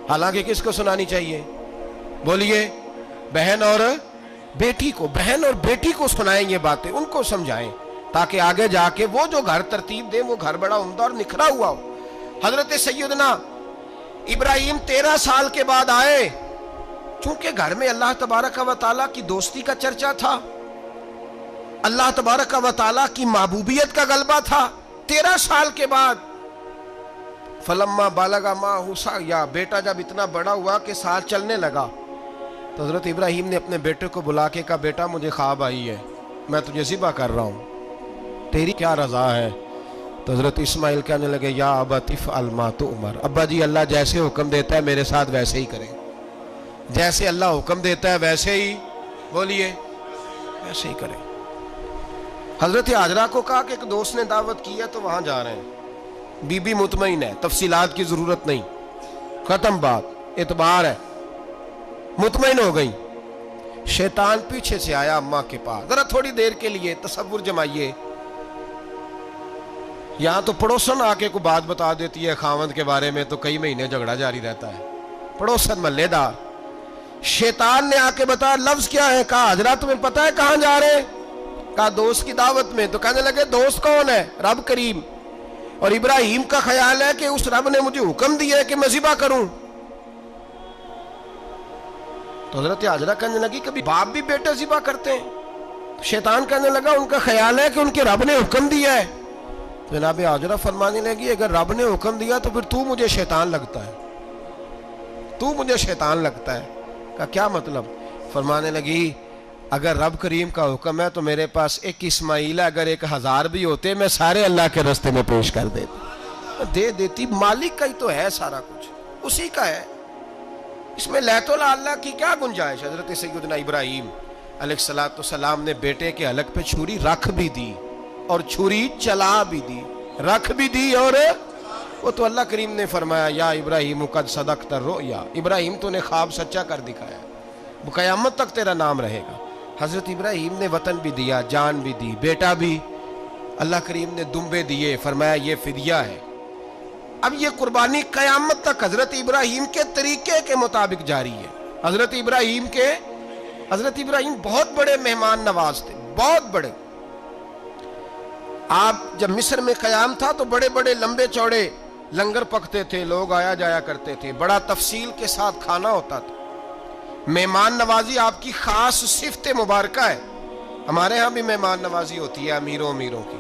حالانکہ کس کو سنانی چاہیے؟ بولیے. بہن اور بیٹی کو، بہن اور بیٹی کو سنائیں یہ باتیں، ان کو سمجھائیں تاکہ آگے جا کے وہ جو گھر ترتیب دیں وہ گھر بڑا عمدہ اور نکھرا ہوا ہو. حضرت سیدنا ابراہیم 13 سال کے بعد آئے، چونکہ گھر میں اللہ تبارک و تعالیٰ کی دوستی کا چرچا تھا، اللہ تبارک و تعالیٰ کی محبوبیت کا غلبہ تھا. 13 سال کے بعد فلما بالغ معہ سعیا، بیٹا جب اتنا بڑا ہوا کہ ساتھ چلنے لگا تو حضرت ابراہیم نے اپنے بیٹے کو بلا کے کہا بیٹا مجھے خواب آئی ہے، میں تجھے ذبح کر رہا ہوں، تیری کیا رضا ہے؟ تو حضرت اسماعیل کہنے لگے یا ابت افعل ما تؤمر، ابا جی اللہ جیسے حکم دیتا ہے میرے ساتھ ویسے ہی کریں، جیسے اللہ حکم دیتا ہے ویسے ہی، بولیے، ویسے ہی کریں. حضرت ہاجرہ کو کہا کہ ایک دوست نے دعوت کی ہے تو وہاں جا رہے ہیں. بی بی مطمئن ہے، تفصیلات کی ضرورت نہیں، ختم بات، اعتبار ہے، مطمئن ہو گئی. شیطان پیچھے سے آیا اماں کے پاس. ذرا تھوڑی دیر کے لیے تصور جمائیے، یہاں تو پڑوسن آ کے کوئی بات بتا دیتی ہے خاوند کے بارے میں تو کئی مہینے جھگڑا جاری رہتا ہے، پڑوسن محلے دار. شیطان نے آ کے بتایا لفظ کیا ہے؟ کہا حضرہ تمہیں پتہ ہے کہاں جا رہے ہیں؟ کہا دوست کی دعوت میں. تو کہنے لگے دوست کون ہے؟ رب کریم. اور ابراہیم کا خیال ہے کہ اس رب نے مجھے حکم دیا ہے کہ میں ذبح کروں. تو حضرت ہاجرہ کہنے لگی کبھی باپ بھی بیٹے ذبح کرتے ہیں؟ شیطان کہنے لگا ان کا خیال ہے کہ ان کے رب نے حکم دیا ہے. تو جناب ہاجرہ فرمانے لگی اگر رب نے حکم دیا تو پھر تو مجھے شیطان لگتا ہے، تو مجھے شیطان لگتا ہے. کہا کیا مطلب؟ فرمانے لگی اگر رب کریم کا حکم ہے تو میرے پاس ایک اسماعیل ہے، اگر 1000 بھی ہوتے میں سارے اللہ کے راستے میں پیش کر دے دیتی. مالک کا ہی تو ہے سارا کچھ، اسی کا ہے، اس میں لیت اللہ کی کیا گنجائش. حضرت سیدنا ابراہیم علیہ السلام نے بیٹے کے حلق پہ چھری رکھ بھی دی اور چھری چلا بھی دی، رکھ بھی دی، اور وہ تو اللہ کریم نے فرمایا یا ابراہیم قد صدقت الرؤیا، ابراہیم تو نے خواب سچا کر دکھایا، وہ قیامت تک تیرا نام رہے گا. حضرت ابراہیم نے وطن بھی دیا، جان بھی دی، بیٹا بھی. اللہ کریم نے دمبے دیے، فرمایا یہ فدیہ ہے. اب یہ قربانی قیامت تک حضرت ابراہیم کے طریقے کے مطابق جاری ہے. حضرت ابراہیم بہت بڑے مہمان نواز تھے, بہت بڑے. آپ جب مصر میں قیام تھا تو بڑے بڑے لمبے چوڑے لنگر پکتے تھے, لوگ آیا جایا کرتے تھے, بڑا تفصیل کے ساتھ کھانا ہوتا تھا. مہمان نوازی آپ کی خاص صفت مبارکہ ہے. ہمارے ہاں بھی مہمان نوازی ہوتی ہے امیروں کی,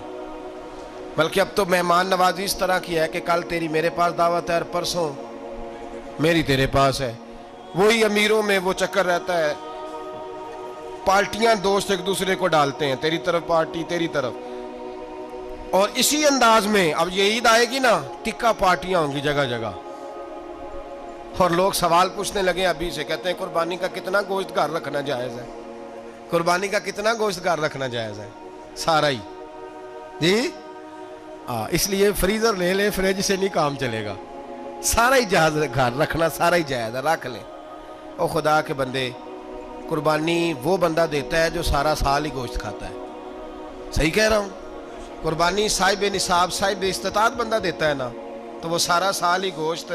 بلکہ اب تو مہمان نوازی اس طرح کی ہے کہ کل تیری میرے پاس دعوت ہے اور پرسوں میری تیرے پاس ہے. وہی امیروں میں وہ چکر رہتا ہے, پارٹیاں دوست ایک دوسرے کو ڈالتے ہیں, تیری طرف پارٹی تیری طرف. اور اسی انداز میں اب یہ عید آئے گی نا, ٹکا پارٹیاں ہوں گی جگہ جگہ, اور لوگ سوال پوچھنے لگے ابھی سے, کہتے ہیں قربانی کا کتنا گوشت گھر رکھنا جائز ہے, قربانی کا کتنا گوشت گھر رکھنا جائز ہے. سارا ہی جی اس لیے فریزر لے لیں, فریج سے نہیں کام چلے گا. سارا ہی جہاز گھر رکھنا سارا ہی جائز ہے, رکھ لیں. او خدا کے بندے, قربانی وہ بندہ دیتا ہے جو سارا سال ہی گوشت کھاتا ہے. صحیح کہہ رہا ہوں؟ قربانی صاحب نصاب صاحب استطاعت بندہ دیتا ہے نا, تو وہ سارا سال ہی گوشت,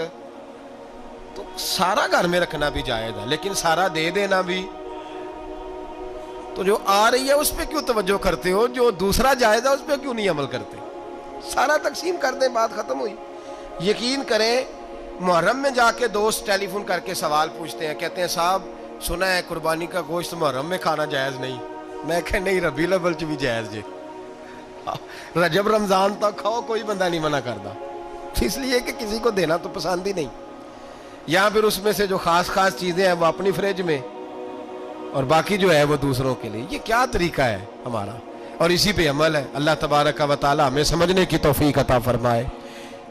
تو سارا گھر میں رکھنا بھی جائز ہے, لیکن سارا دے دینا بھی. تو جو آ رہی ہے اس پہ کیوں توجہ کرتے ہو, جو دوسرا جائز ہے اس پہ کیوں نہیں عمل کرتے؟ سارا تقسیم کر دیں, بات ختم ہوئی. یقین کریں, محرم میں جا کے دوست ٹیلی فون کر کے سوال پوچھتے ہیں, کہتے ہیں صاحب سنا ہے قربانی کا گوشت محرم میں کھانا جائز نہیں. میں کہ نہیں, ربیع الاول چ بھی جائز جی, رجب رمضان تک کھاؤ, کوئی بندہ نہیں منع کرتا. اس لیے کہ کسی کو دینا تو پسند ہی نہیں. یا پھر اس میں سے جو خاص چیزیں ہیں وہ اپنی فریج میں, اور باقی جو ہے وہ دوسروں کے لیے. یہ کیا طریقہ ہے ہمارا؟ اور اسی پہ عمل ہے. اللہ تبارک و تعالی ہمیں سمجھنے کی توفیق عطا فرمائے.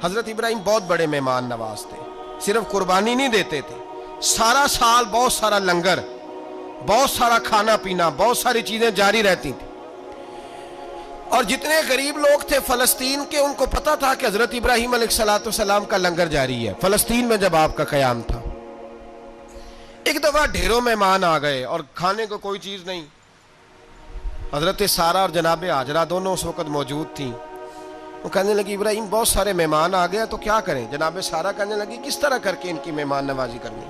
حضرت ابراہیم بہت بڑے مہمان نواز تھے. صرف قربانی نہیں دیتے تھے, سارا سال بہت سارا لنگر, بہت سارا کھانا پینا, بہت ساری چیزیں جاری رہتی تھیں. اور جتنے غریب لوگ تھے فلسطین کے, ان کو پتا تھا کہ حضرت ابراہیم علیہ السلام کا لنگر جاری ہے. فلسطین میں جب آپ کا قیام تھا, ایک دفعہ ڈھیروں مہمان آ گئے اور کھانے کو کوئی چیز نہیں. حضرت سارہ اور جناب ہاجرہ دونوں اس وقت موجود تھیں. وہ کہنے لگی ابراہیم بہت سارے مہمان آ گئے تو کیا کریں؟ جناب سارہ کہنے لگی کس طرح کر کے ان کی مہمان نوازی کرنی.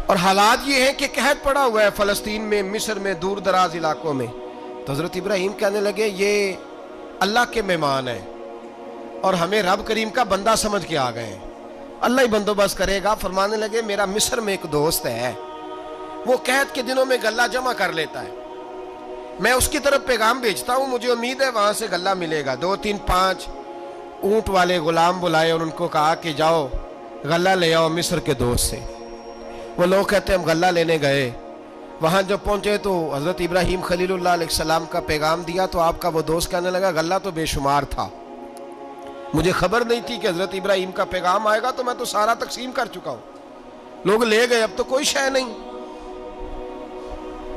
اور حالات یہ ہیں کہ قحط پڑا ہوا ہے فلسطین میں, مصر میں, دور دراز علاقوں میں. تو حضرت ابراہیم کہنے لگے یہ اللہ کے مہمان ہیں اور ہمیں رب کریم کا بندہ سمجھ کے آ گئے ہیں, اللہ ہی بندوبست کرے گا. فرمانے لگے میرا مصر میں ایک دوست ہے, وہ قحط کے دنوں میں غلہ جمع کر لیتا ہے, میں اس کی طرف پیغام بھیجتا ہوں, مجھے امید ہے وہاں سے غلہ ملے گا. 2-3-5 اونٹ والے غلام بلائے اور ان کو کہا کہ جاؤ غلہ لے آؤ مصر کے دوست سے. وہ لوگ کہتے ہیں ہم غلہ لینے گئے, وہاں جب پہنچے تو حضرت ابراہیم خلیل اللہ علیہ السلام کا پیغام دیا, تو آپ کا وہ دوست کہنے لگا غلہ تو بے شمار تھا, مجھے خبر نہیں تھی کہ حضرت ابراہیم کا پیغام آئے گا, تو میں تو سارا تقسیم کر چکا ہوں. لوگ لے گئے, اب تو کوئی شے نہیں.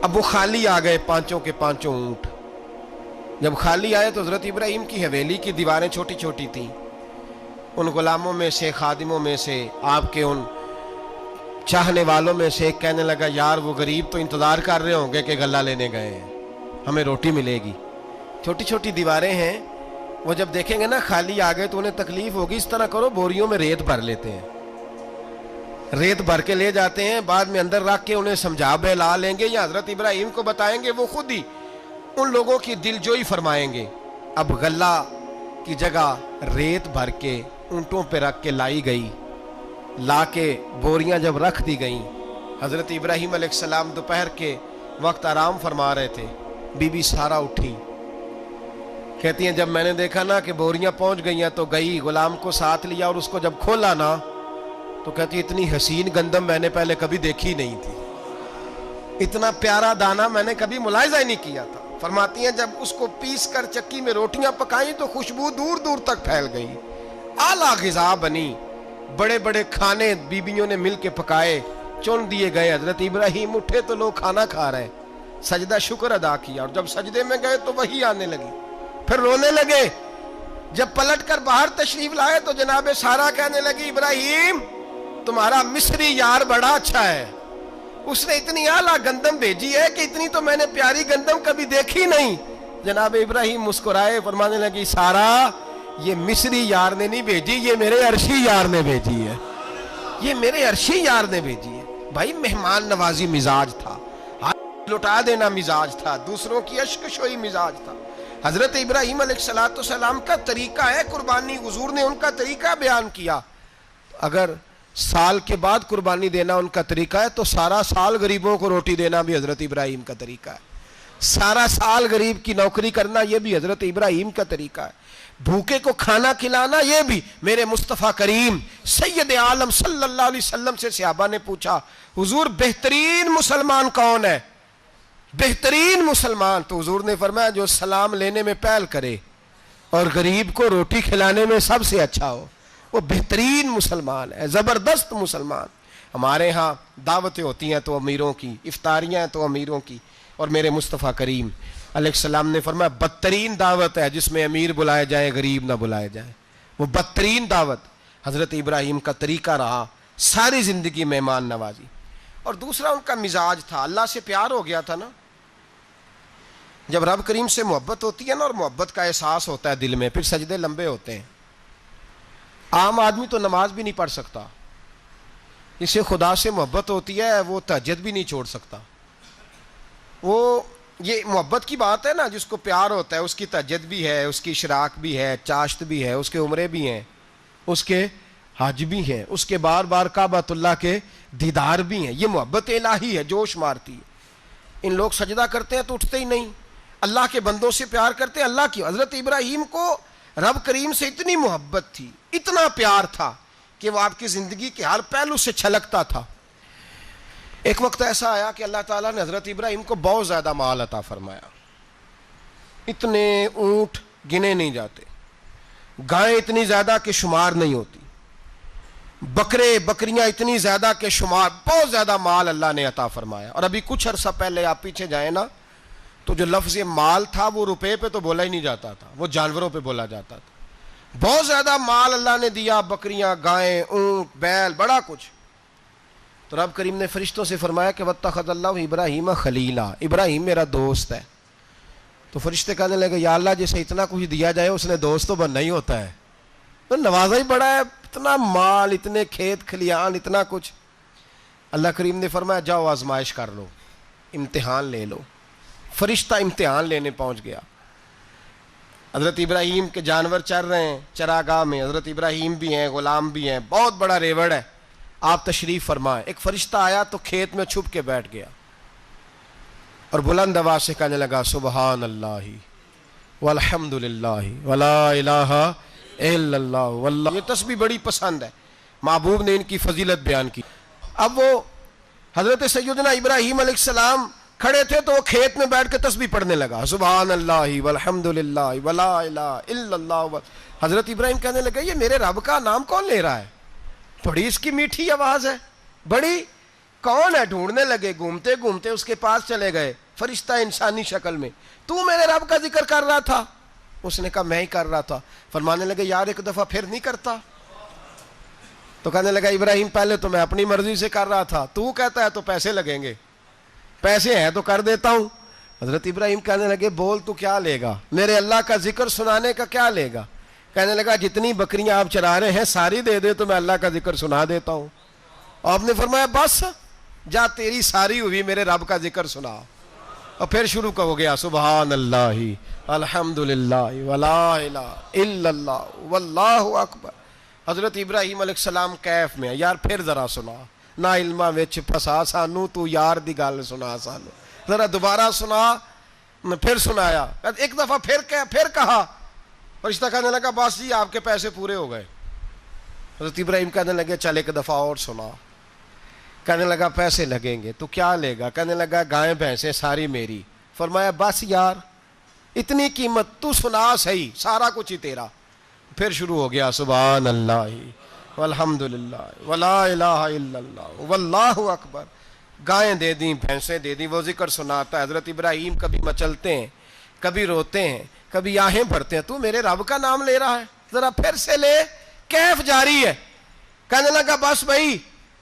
اب وہ خالی آ گئے, 5 کے 5 اونٹ. جب خالی آئے تو حضرت ابراہیم کی حویلی کی دیواریں چھوٹی چھوٹی تھیں. ان غلاموں میں سے, خادموں میں سے, آپ کے ان چاہنے والوں میں سے ایک کہنے لگا یار وہ غریب تو انتظار کر رہے ہوں گے کہ غلہ لینے گئے ہیں, ہمیں روٹی ملے گی. چھوٹی چھوٹی دیواریں ہیں, وہ جب دیکھیں گے نا خالی آ گئے تو انہیں تکلیف ہوگی. اس طرح کرو بوریوں میں ریت بھر لیتے ہیں, ریت بھر کے لے جاتے ہیں, بعد میں اندر رکھ کے انہیں سمجھا بہلا لیں گے, یا حضرت ابراہیم کو بتائیں گے, وہ خود ہی ان لوگوں کی دل جوئی فرمائیں گے. اب غلہ کی جگہ ریت بھر کے اونٹوں پہ رکھ کے لائی گئی. لا کے بوریاں جب رکھ دی گئیں, حضرت ابراہیم علیہ السلام دوپہر کے وقت آرام فرما رہے تھے. بی بی سارہ اٹھی, کہتی ہیں جب میں نے دیکھا نا کہ بوریاں پہنچ گئی ہیں تو گئی, غلام کو ساتھ لیا, اور اس کو جب کھولا نا تو کہتی اتنی حسین گندم میں نے پہلے کبھی دیکھی نہیں تھی, اتنا پیارا دانہ میں نے کبھی ملاحظہ ہی نہیں کیا تھا. فرماتی ہیں جب اس کو پیس کر چکی میں روٹیاں پکائیں تو خوشبو دور دور تک پھیل گئی, اعلیٰ غذا بنی. بڑے بڑے کھانے بیبیوں نے مل کے پکائے, چن دیے گئے. حضرت ابراہیم اٹھے تو لوگ کھانا کھا رہے, سجدہ شکر ادا کیا, اور جب سجدے میں گئے تو وہی آنے لگی, پھر رونے لگے. جب پلٹ کر باہر تشریف لائے تو جناب سارہ کہنے لگی ابراہیم تمہارا مصری یار بڑا اچھا ہے, اس نے اتنی اعلیٰ گندم بھیجی ہے کہ اتنی تو میں نے پیاری گندم کبھی دیکھی نہیں. جناب ابراہیم مسکرائے, فرمانے لگی سارہ یہ مصری یار نے نہیں بھیجی، یہ میرے عرشی یار نے بھیجی ہے، یہ میرے عرشی یار نے بھیجی ہے۔ بھائی مہمان نوازی مزاج تھا، ہاتھ لٹا دینا مزاج تھا، دوسروں کی اشک شوئی مزاج تھا۔ حضرت ابراہیم علیہ السلام کا طریقہ ہے قربانی، حضور نے ان کا طریقہ بیان کیا۔ اگر سال کے بعد قربانی دینا ان کا طریقہ ہے تو سارا سال غریبوں کو روٹی دینا بھی حضرت ابراہیم کا طریقہ ہے، سارا سال غریب کی نوکری کرنا یہ بھی حضرت ابراہیم کا طریقہ ہے، بھوکے کو کھانا کھلانا یہ بھی۔ میرے مصطفیٰ کریم سید عالم صلی اللہ علیہ وسلم سے صحابہ نے پوچھا حضور بہترین مسلمان کون ہے؟ بہترین مسلمان؟ تو حضور نے فرمایا جو سلام لینے میں پہل کرے اور غریب کو روٹی کھلانے میں سب سے اچھا ہو، وہ بہترین مسلمان ہے، زبردست مسلمان۔ ہمارے ہاں دعوتیں ہوتی ہیں تو امیروں کی، افطاریاں ہیں تو امیروں کی، اور میرے مصطفیٰ کریم علیہ السلام نے فرمایا بدترین دعوت ہے جس میں امیر بلائے جائیں غریب نہ بلائے جائیں، وہ بدترین دعوت۔ حضرت ابراہیم کا طریقہ رہا ساری زندگی مہمان نوازی۔ اور دوسرا ان کا مزاج تھا، اللہ سے پیار ہو گیا تھا نا، جب رب کریم سے محبت ہوتی ہے نا اور محبت کا احساس ہوتا ہے دل میں، پھر سجدے لمبے ہوتے ہیں۔ عام آدمی تو نماز بھی نہیں پڑھ سکتا، اسے خدا سے محبت ہوتی ہے وہ تہجد بھی نہیں چھوڑ سکتا۔ وہ یہ محبت کی بات ہے نا، جس کو پیار ہوتا ہے اس کی تہجد بھی ہے، اس کی اشراق بھی ہے، چاشت بھی ہے، اس کے عمرے بھی ہیں، اس کے حج بھی ہیں، اس کے بار بار کعبۃ اللہ کے دیدار بھی ہیں۔ یہ محبت الہی ہے، جوش مارتی ہے۔ ان لوگ سجدہ کرتے ہیں تو اٹھتے ہی نہیں، اللہ کے بندوں سے پیار کرتے ہیں اللہ کی۔ حضرت ابراہیم کو رب کریم سے اتنی محبت تھی، اتنا پیار تھا کہ وہ آپ کی زندگی کے ہر پہلو سے چھلکتا تھا۔ ایک وقت ایسا آیا کہ اللہ تعالیٰ نے حضرت ابراہیم کو بہت زیادہ مال عطا فرمایا، اتنے اونٹ گنے نہیں جاتے، گائیں اتنی زیادہ کہ شمار نہیں ہوتی، بکرے بکریاں اتنی زیادہ کہ شمار، بہت زیادہ مال اللہ نے عطا فرمایا۔ اور ابھی کچھ عرصہ پہلے آپ پیچھے جائیں نا تو جو لفظ مال تھا وہ روپے پہ تو بولا ہی نہیں جاتا تھا، وہ جانوروں پہ بولا جاتا تھا۔ بہت زیادہ مال اللہ نے دیا، بکریاں، گائیں، اونٹ، بیل، بڑا کچھ۔ تو رب کریم نے فرشتوں سے فرمایا کہ وَاتَّخَذَ اللَّهُ ابراہیم خلیلا، ابراہیم میرا دوست ہے۔ تو فرشتے کہنے لگے یا اللہ جسے اتنا کچھ دیا جائے اس نے دوست تو بننا ہی ہوتا ہے، تو نوازا ہی بڑا ہے، اتنا مال، اتنے کھیت کھلیان، اتنا کچھ۔ اللہ کریم نے فرمایا جاؤ آزمائش کر لو، امتحان لے لو۔ فرشتہ امتحان لینے پہنچ گیا۔ حضرت ابراہیم کے جانور چر رہے ہیں چراگاہ میں، حضرت ابراہیم بھی ہیں، غلام بھی ہیں، بہت بڑا ریوڑ ہے، آپ تشریف فرمائیں۔ ایک فرشتہ آیا تو کھیت میں چھپ کے بیٹھ گیا اور بلند آواز سے کہنے لگا سبحان اللہ والحمد للہ ولا الہ الا اللہ واللہ۔ یہ تسبیح بڑی پسند ہے، محبوب نے ان کی فضیلت بیان کی۔ اب وہ حضرت سیدنا ابراہیم علیہ السلام کھڑے تھے تو وہ کھیت میں بیٹھ کے تسبیح پڑھنے لگا سبحان اللہ والحمد للہ ولا الہ الا اللہ۔ حضرت ابراہیم کہنے لگے یہ میرے رب کا نام کون لے رہا ہے؟ بڑی اس کی میٹھی آواز ہے، بڑی، کون ہے؟ ڈھونڈنے لگے، گھومتے گھومتے اس کے پاس چلے گئے، فرشتہ انسانی شکل میں۔ تو میرے رب کا ذکر کر رہا تھا؟ اس نے کہا میں ہی کر رہا تھا۔ فرمانے لگے یار ایک دفعہ پھر نہیں کرتا؟ تو کہنے لگا ابراہیم پہلے تو میں اپنی مرضی سے کر رہا تھا، تو کہتا ہے تو پیسے لگیں گے، پیسے ہیں تو کر دیتا ہوں۔ حضرت ابراہیم کہنے لگے بول تو کیا لے گا، میرے اللہ کا ذکر سنانے کا کیا لے گا؟ کہنے لگا جتنی بکریاں آپ چرا رہے ہیں ساری دے دے تو میں اللہ کا ذکر سنا دیتا ہوں۔ آپ نے فرمایا بس جا تیری ساری ہوئی، میرے رب کا ذکر سنا۔ اور پھر شروع ہو گیا سبحان اللہ الحمد للہ ولا الہ الا اللہ واللہ اکبر۔ حضرت ابراہیم علیہ السلام کیف میں، یار پھر ذرا سنا، نہ علمہ وچ پھسا سانو، تو یار دی گل سنا سانو، ذرا دوبارہ سنا۔ پھر سنایا، ایک دفعہ پھر کہا، فرشتہ کہنے لگا بس جی آپ کے پیسے پورے ہو گئے۔ حضرت ابراہیم کہنے لگے چل ایک دفعہ اور سنا۔ کہنے لگا پیسے لگیں گے، تو کیا لے گا؟ کہنے لگا گائیں بھینسیں ساری میری۔ فرمایا بس یار اتنی قیمت، تو سنا صحیح، سارا کچھ ہی تیرا۔ پھر شروع ہو گیا سبحان اللہ والحمد للہ ولا الہ الا اللہ واللہ اکبر۔ گائیں دے دیں، بھینسیں دے دیں، وہ ذکر سناتا ہے۔ حضرت ابراہیم کبھی مچلتے ہیں، کبھی روتے ہیں، کبھی آہیں بھرتے ہیں، تو میرے رب کا نام لے رہا ہے، ذرا پھر سے لے۔ کیف جاری ہے۔ کہنے لگا بس بھائی۔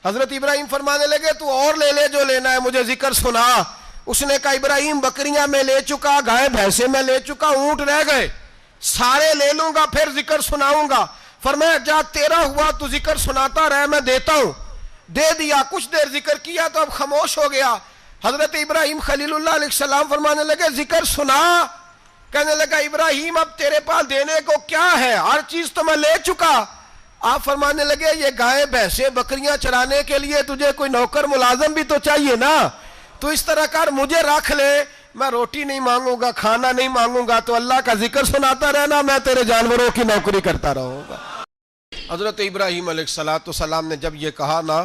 حضرت ابراہیم فرمانے لگے تو اور لے لے جو لینا ہے، مجھے ذکر سنا۔ اس نے کہا ابراہیم بکریاں میں لے چکا، گائے بھینسیں میں لے چکا، اونٹ رہ گئے، سارے لے لوں گا پھر ذکر سناؤں گا. فرمایا جا تیرا ہوا تو ذکر سناتا رہ, میں دیتا ہوں. دے دیا, کچھ دیر ذکر کیا تو اب خاموش ہو گیا. حضرت ابراہیم خلیل اللہ علیہ السلام فرمانے لگے ذکر سنا. کہنے لگا ابراہیم اب تیرے پاس دینے کو کیا ہے, ہر چیز تو میں لے چکا. آپ فرمانے لگے یہ گائے بھینسیں بکریاں چرانے کے لیے تجھے کوئی نوکر ملازم بھی تو چاہیے نا, تو اس طرح کر مجھے رکھ لے, میں روٹی نہیں مانگوں گا, کھانا نہیں مانگوں گا, تو اللہ کا ذکر سناتا رہنا, میں تیرے جانوروں کی نوکری کرتا رہوں گا. حضرت ابراہیم علیہ السلام نے جب یہ کہا نا,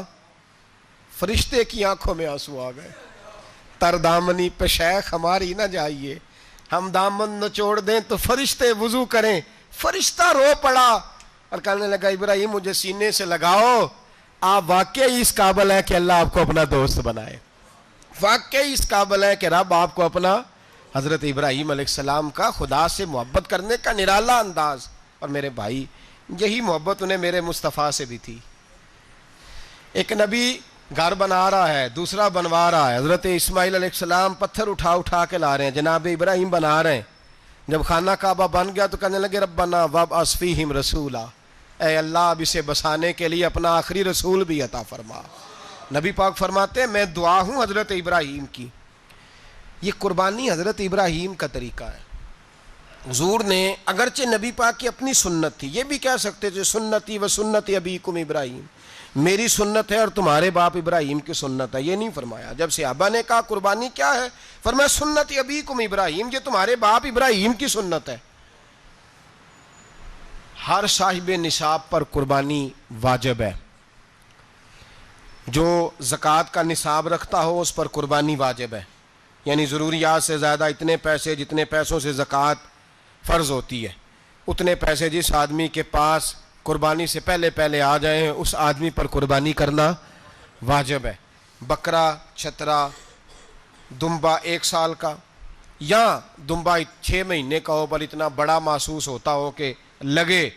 فرشتے کی آنکھوں میں آنسو آ گئے. تر دامنی پہ شیخ ہماری نہ جائیے, ہم دامن نچوڑ دیں تو فرشتے وضو کریں. فرشتہ رو پڑا اور کہنے لگا ابراہیم مجھے سینے سے لگاؤ, آپ واقعی اس قابل ہے کہ اللہ آپ کو اپنا دوست بنائے, واقعی اس قابل ہے کہ رب آپ کو اپنا. حضرت ابراہیم علیہ السلام کا خدا سے محبت کرنے کا نرالا انداز. اور میرے بھائی یہی محبت انہیں میرے مصطفیٰ سے بھی تھی. ایک نبی گھر بنا رہا ہے, دوسرا بنوا رہا ہے. حضرت اسماعیل علیہ السلام پتھر اٹھا اٹھا کے لا رہے ہیں, جناب ابراہیم بنا رہے ہیں. جب خانہ کعبہ بن گیا تو کہنے لگے ربنا وابعث فیہم رسولا, اے اللہ اب اسے بسانے کے لیے اپنا آخری رسول بھی عطا فرما. نبی پاک فرماتے ہیں میں دعا ہوں حضرت ابراہیم کی. یہ قربانی حضرت ابراہیم کا طریقہ ہے. حضور نے اگرچہ نبی پاک کی اپنی سنت تھی, یہ بھی کہہ سکتے تھے سنتی و سنت ابیکم ابراہیم, میری سنت ہے اور تمہارے باپ ابراہیم کی سنت ہے. یہ نہیں فرمایا. جب صحابہ نے کہا قربانی کیا ہے, فرمایا سنت ابیکم ابراہیم, یہ تمہارے باپ ابراہیم کی سنت ہے. ہر صاحب نصاب پر قربانی واجب ہے. جو زکوٰۃ کا نصاب رکھتا ہو اس پر قربانی واجب ہے, یعنی ضروریات سے زیادہ اتنے پیسے, جتنے پیسوں سے زکوٰۃ فرض ہوتی ہے اتنے پیسے جس آدمی کے پاس قربانی سے پہلے پہلے آ جائیں اس آدمی پر قربانی کرنا واجب ہے. بکرا, چھترا, دمبا 1 سال کا یا دمبا 6 مہینے کا ہو پر اتنا بڑا محسوس ہوتا ہو کہ لگے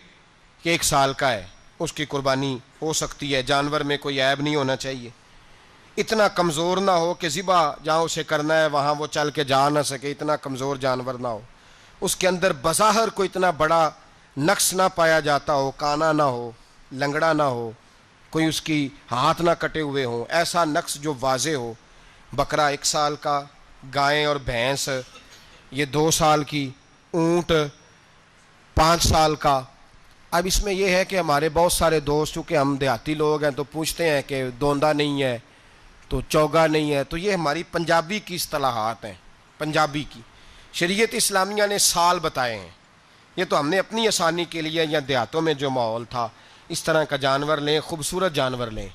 کہ 1 سال کا ہے, اس کی قربانی ہو سکتی ہے. جانور میں کوئی عیب نہیں ہونا چاہیے, اتنا کمزور نہ ہو کہ ذبح جہاں اسے کرنا ہے وہاں وہ چل کے جا نہ سکے, اتنا کمزور جانور نہ ہو, اس کے اندر بظاہر کوئی اتنا بڑا نقص نہ پایا جاتا ہو, کانا نہ ہو, لنگڑا نہ ہو, کوئی اس کی ہاتھ نہ کٹے ہوئے ہوں, ایسا نقص جو واضح ہو. بکرا 1 سال کا, گائیں اور بھینس یہ 2 سال کی, اونٹ 5 سال کا. اب اس میں یہ ہے کہ ہمارے بہت سارے دوست چونکہ ہم دیہاتی لوگ ہیں تو پوچھتے ہیں کہ دوندا نہیں ہے تو چوگا نہیں ہے, تو یہ ہماری پنجابی کی اصطلاحات ہیں. پنجابی کی شریعت اسلامیہ نے سال بتائے ہیں, یہ تو ہم نے اپنی آسانی کے لیے یا دیہاتوں میں جو ماحول تھا اس طرح کا جانور لیں, خوبصورت جانور لیں.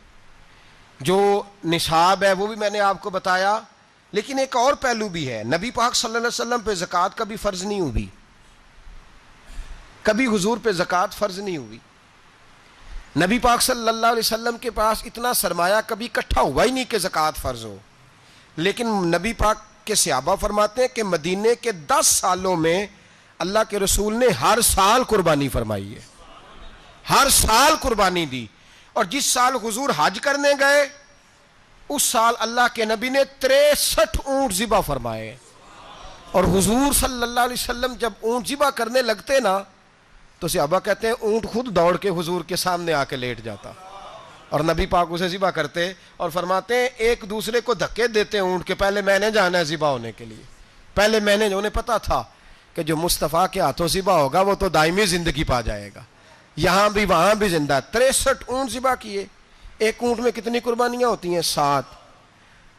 جو نصاب ہے وہ بھی میں نے آپ کو بتایا, لیکن ایک اور پہلو بھی ہے. نبی پاک صلی اللہ علیہ وسلم پہ زکوٰۃ کبھی فرض نہیں ہوئی, کبھی حضور پہ زکوٰۃ فرض نہیں ہوئی. نبی پاک صلی اللہ علیہ وسلم کے پاس اتنا سرمایہ کبھی اکٹھا ہوا ہی نہیں کہ زکوٰۃ فرض ہو. لیکن نبی پاک کے صحابہ فرماتے ہیں کہ مدینے کے 10 سالوں میں اللہ کے رسول نے ہر سال قربانی فرمائی ہے, ہر سال قربانی دی. اور جس سال حضور حج کرنے گئے اس سال اللہ کے نبی نے 63 اونٹ ذبح فرمائے. اور حضور صلی اللہ علیہ وسلم جب اونٹ ذبح کرنے لگتے نا تو صحابہ کہتے ہیں اونٹ خود دوڑ کے حضور کے سامنے آ کے لیٹ جاتا اور نبی پاک اسے ذبح کرتے اور فرماتے ہیں ایک دوسرے کو دھکے دیتے اونٹ کے, پہلے میں نے جانا ہے ذبح ہونے کے لیے, پہلے میں نے. انہیں پتا تھا کہ جو مصطفیٰ کے ہاتھوں ذبح ہوگا وہ تو دائمی زندگی پا جائے گا, یہاں بھی وہاں بھی زندہ. 63 اونٹ ذبح کیے. ایک اونٹ میں کتنی قربانیاں ہوتی ہیں؟ 7.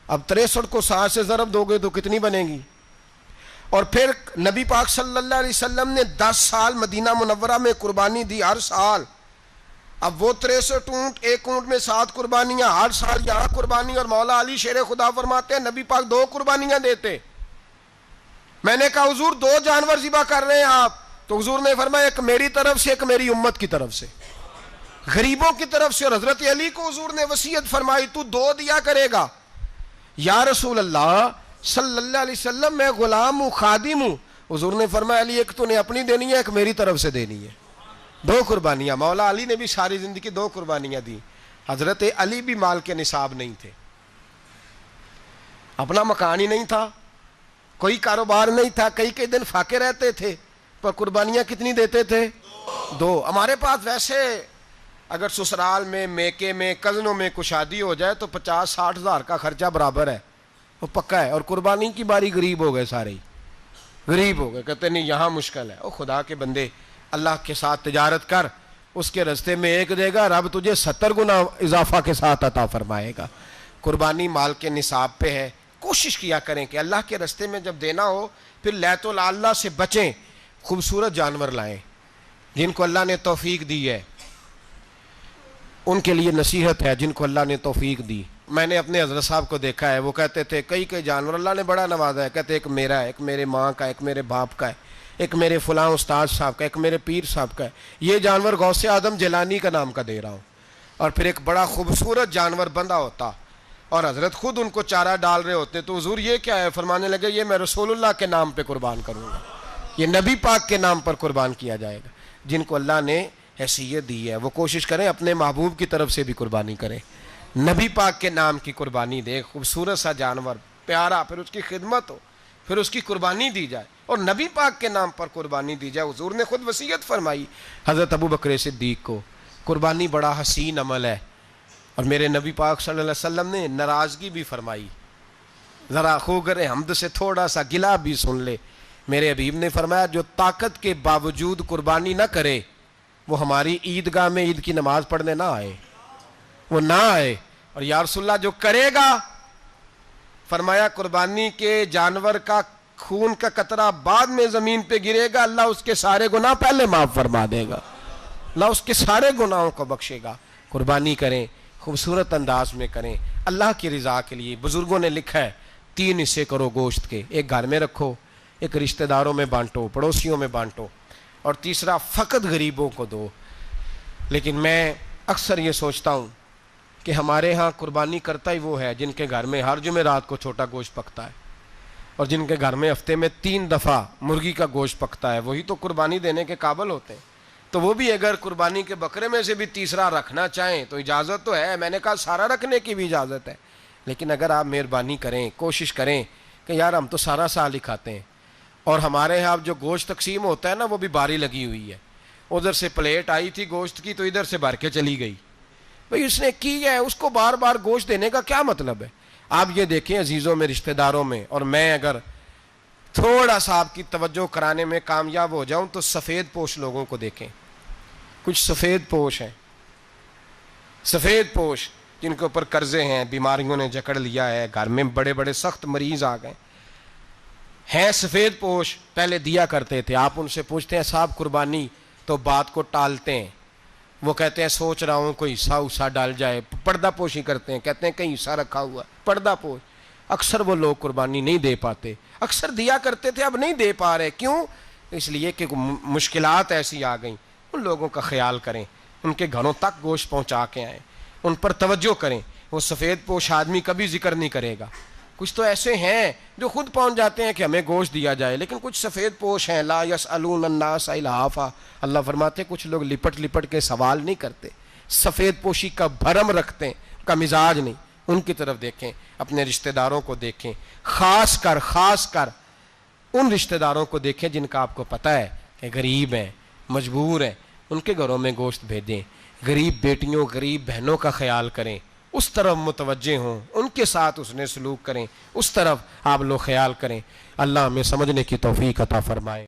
اب 63 کو 7 سے ضرب دو گے تو کتنی بنے گی؟ اور پھر نبی پاک صلی اللہ علیہ وسلم نے 10 سال مدینہ منورہ میں قربانی دی, ہر سال. اب وہ 63 اونٹ, ایک اونٹ میں 7 قربانیاں, ہر سال یہاں قربانی. اور مولا علی شیر خدا فرماتے ہیں نبی پاک 2 قربانیاں دیتے. میں نے کہا حضور 2 جانور ذبح کر رہے ہیں آپ, تو حضور نے فرمایا ایک میری طرف سے, ایک میری امت کی طرف سے, غریبوں کی طرف سے. اور حضرت علی کو حضور نے وصیت فرمائی تو 2 دیا کرے گا. یا رسول اللہ صلی اللہ علیہ وسلم میں غلام ہوں, خادم ہوں. حضور نے فرمایا علی ایک تو نے اپنی دینی ہے, ایک میری طرف سے دینی ہے. 2 قربانیاں. مولا علی نے بھی ساری زندگی 2 قربانیاں دی. حضرت علی بھی مال کے نصاب نہیں تھے, اپنا مکان ہی نہیں تھا, کوئی کاروبار نہیں تھا, کئی دن فاقے رہتے تھے. پر قربانیاں کتنی دیتے تھے؟ 2۔ ہمارے پاس ویسے اگر سسرال میں، میکے میں، کزنوں میں کچھ شادی ہو جائے تو 50-60 ہزار کا خرچہ برابر ہے، وہ پکا ہے۔ اور قربانی کی باری غریب ہو گئے، سارے ہی غریب ہو گئے، کہتے نہیں یہاں مشکل ہے۔ او خدا کے بندے، اللہ کے ساتھ تجارت کر، اس کے رستے میں 1 دے گا، رب تجھے 70 گنا اضافہ کے ساتھ عطا فرمائے گا۔ قربانی مال کے نصاب پہ ہے۔ کوشش کیا کریں کہ اللہ کے رستے میں جب دینا ہو پھر لیت اللہ سے بچیں، خوبصورت جانور لائیں جن کو اللہ نے توفیق دی ہے، ان کے لیے نصیحت ہے جن کو اللہ نے توفیق دی۔ میں نے اپنے حضرت صاحب کو دیکھا ہے، وہ کہتے تھے کئی جانور اللہ نے بڑا نوازا ہے، کہتے ایک میرا ہے، ایک میرے ماں کا، ایک میرے باپ کا ہے، ایک میرے فلاں استاد صاحب کا، ایک میرے پیر صاحب کا ہے، یہ جانور غوث اعظم جیلانی کا نام کا دے رہا ہوں۔ اور پھر ایک بڑا خوبصورت جانور بندھا ہوتا اور حضرت خود ان کو چارہ ڈال رہے ہوتے، تو حضور یہ کیا ہے؟ فرمانے لگے یہ میں رسول اللہ کے نام پہ قربان کروں گا، یہ نبی پاک کے نام پر قربان کیا جائے گا۔ جن کو اللہ نے حیثیت دی ہے وہ کوشش کریں اپنے محبوب کی طرف سے بھی قربانی کریں، نبی پاک کے نام کی قربانی دے، خوبصورت سا جانور پیارا، پھر اس کی خدمت ہو، پھر اس کی قربانی دی جائے اور نبی پاک کے نام پر قربانی دی جائے۔ حضور نے خود وصیت فرمائی حضرت ابو بکر صدیق کو، قربانی بڑا حسین عمل ہے، اور میرے نبی پاک صلی اللہ علیہ وسلم نے ناراضگی بھی فرمائی، ذرا خوگر حمد سے تھوڑا سا گلا بھی سن لے۔ میرے حبیب نے فرمایا جو طاقت کے باوجود قربانی نہ کرے وہ ہماری عیدگاہ میں عید کی نماز پڑھنے نہ آئے، وہ نہ آئے۔ اور یا رسول اللہ جو کرے گا، فرمایا قربانی کے جانور کا خون کا قطرہ بعد میں زمین پہ گرے گا، اللہ اس کے سارے گناہ پہلے معاف فرما دے گا، اللہ اس کے سارے گناہوں کو بخشے گا۔ قربانی کریں، خوبصورت انداز میں کریں، اللہ کی رضا کے لیے۔ بزرگوں نے لکھا ہے 3 حصے کرو گوشت کے، ایک گھر میں رکھو، ایک رشتہ داروں میں بانٹو، پڑوسیوں میں بانٹو، اور تیسرا فقط غریبوں کو دو۔ لیکن میں اکثر یہ سوچتا ہوں کہ ہمارے ہاں قربانی کرتا ہی وہ ہے جن کے گھر میں ہر جمعرات کو چھوٹا گوشت پکتا ہے، اور جن کے گھر میں ہفتے میں 3 دفعہ مرغی کا گوشت پکتا ہے، وہی تو قربانی دینے کے قابل ہوتے ہیں۔ تو وہ بھی اگر قربانی کے بکرے میں سے بھی تیسرا رکھنا چاہیں تو اجازت تو ہے، میں نے کہا سارا رکھنے کی بھی اجازت ہے، لیکن اگر آپ مہربانی کریں، کوشش کریں کہ یار ہم تو سارا سال ہی کھاتے ہیں، اور ہمارے یہاں جو گوشت تقسیم ہوتا ہے نا وہ بھی باری لگی ہوئی ہے، ادھر سے پلیٹ آئی تھی گوشت کی تو ادھر سے بھر کے چلی گئی، بھئی اس نے کی ہے، اس کو بار بار گوشت دینے کا کیا مطلب ہے؟ آپ یہ دیکھیں عزیزوں میں، رشتہ داروں میں، اور میں اگر تھوڑا سا آپ کی توجہ کرانے میں کامیاب ہو جاؤں تو سفید پوش لوگوں کو دیکھیں، کچھ سفید پوش ہیں، سفید پوش جن کے اوپر قرضے ہیں، بیماریوں نے جکڑ لیا ہے، گھر میں بڑے بڑے سخت مریض آ گئے ہیں، سفید پوش پہلے دیا کرتے تھے۔ آپ ان سے پوچھتے ہیں صاحب قربانی، تو بات کو ٹالتے ہیں، وہ کہتے ہیں سوچ رہا ہوں کوئی حصہ ڈال جائے، پردہ پوشی کرتے ہیں، کہتے ہیں کہیں حصہ رکھا ہوا ہے، پردہ پوش۔ اکثر وہ لوگ قربانی نہیں دے پاتے، اکثر دیا کرتے تھے اب نہیں دے پا رہے، کیوں؟ اس لیے کہ مشکلات ایسی آ گئیں۔ ان لوگوں کا خیال کریں، ان کے گھروں تک گوشت پہنچا کے آئیں، ان پر توجہ کریں۔ وہ سفید پوش آدمی کبھی ذکر نہیں کرے گا۔ کچھ تو ایسے ہیں جو خود پہنچ جاتے ہیں کہ ہمیں گوشت دیا جائے، لیکن کچھ سفید پوش ہیں لا یسألون الناس الحافا، اللہ فرماتے کچھ لوگ لپٹ لپٹ کے سوال نہیں کرتے، سفید پوشی کا بھرم رکھتے ہیں، کا مزاج نہیں۔ ان کی طرف دیکھیں، اپنے رشتہ داروں کو دیکھیں، خاص کر ان رشتہ داروں کو دیکھیں جن کا آپ کو پتہ ہے کہ غریب ہیں، مجبور ہیں، ان کے گھروں میں گوشت بھیجیں۔ غریب بیٹیوں، غریب بہنوں کا خیال کریں، اس طرف متوجہ ہوں، ان کے ساتھ اس نے سلوک کریں، اس طرف آپ لوگ خیال کریں۔ اللہ ہمیں سمجھنے کی توفیق عطا فرمائے۔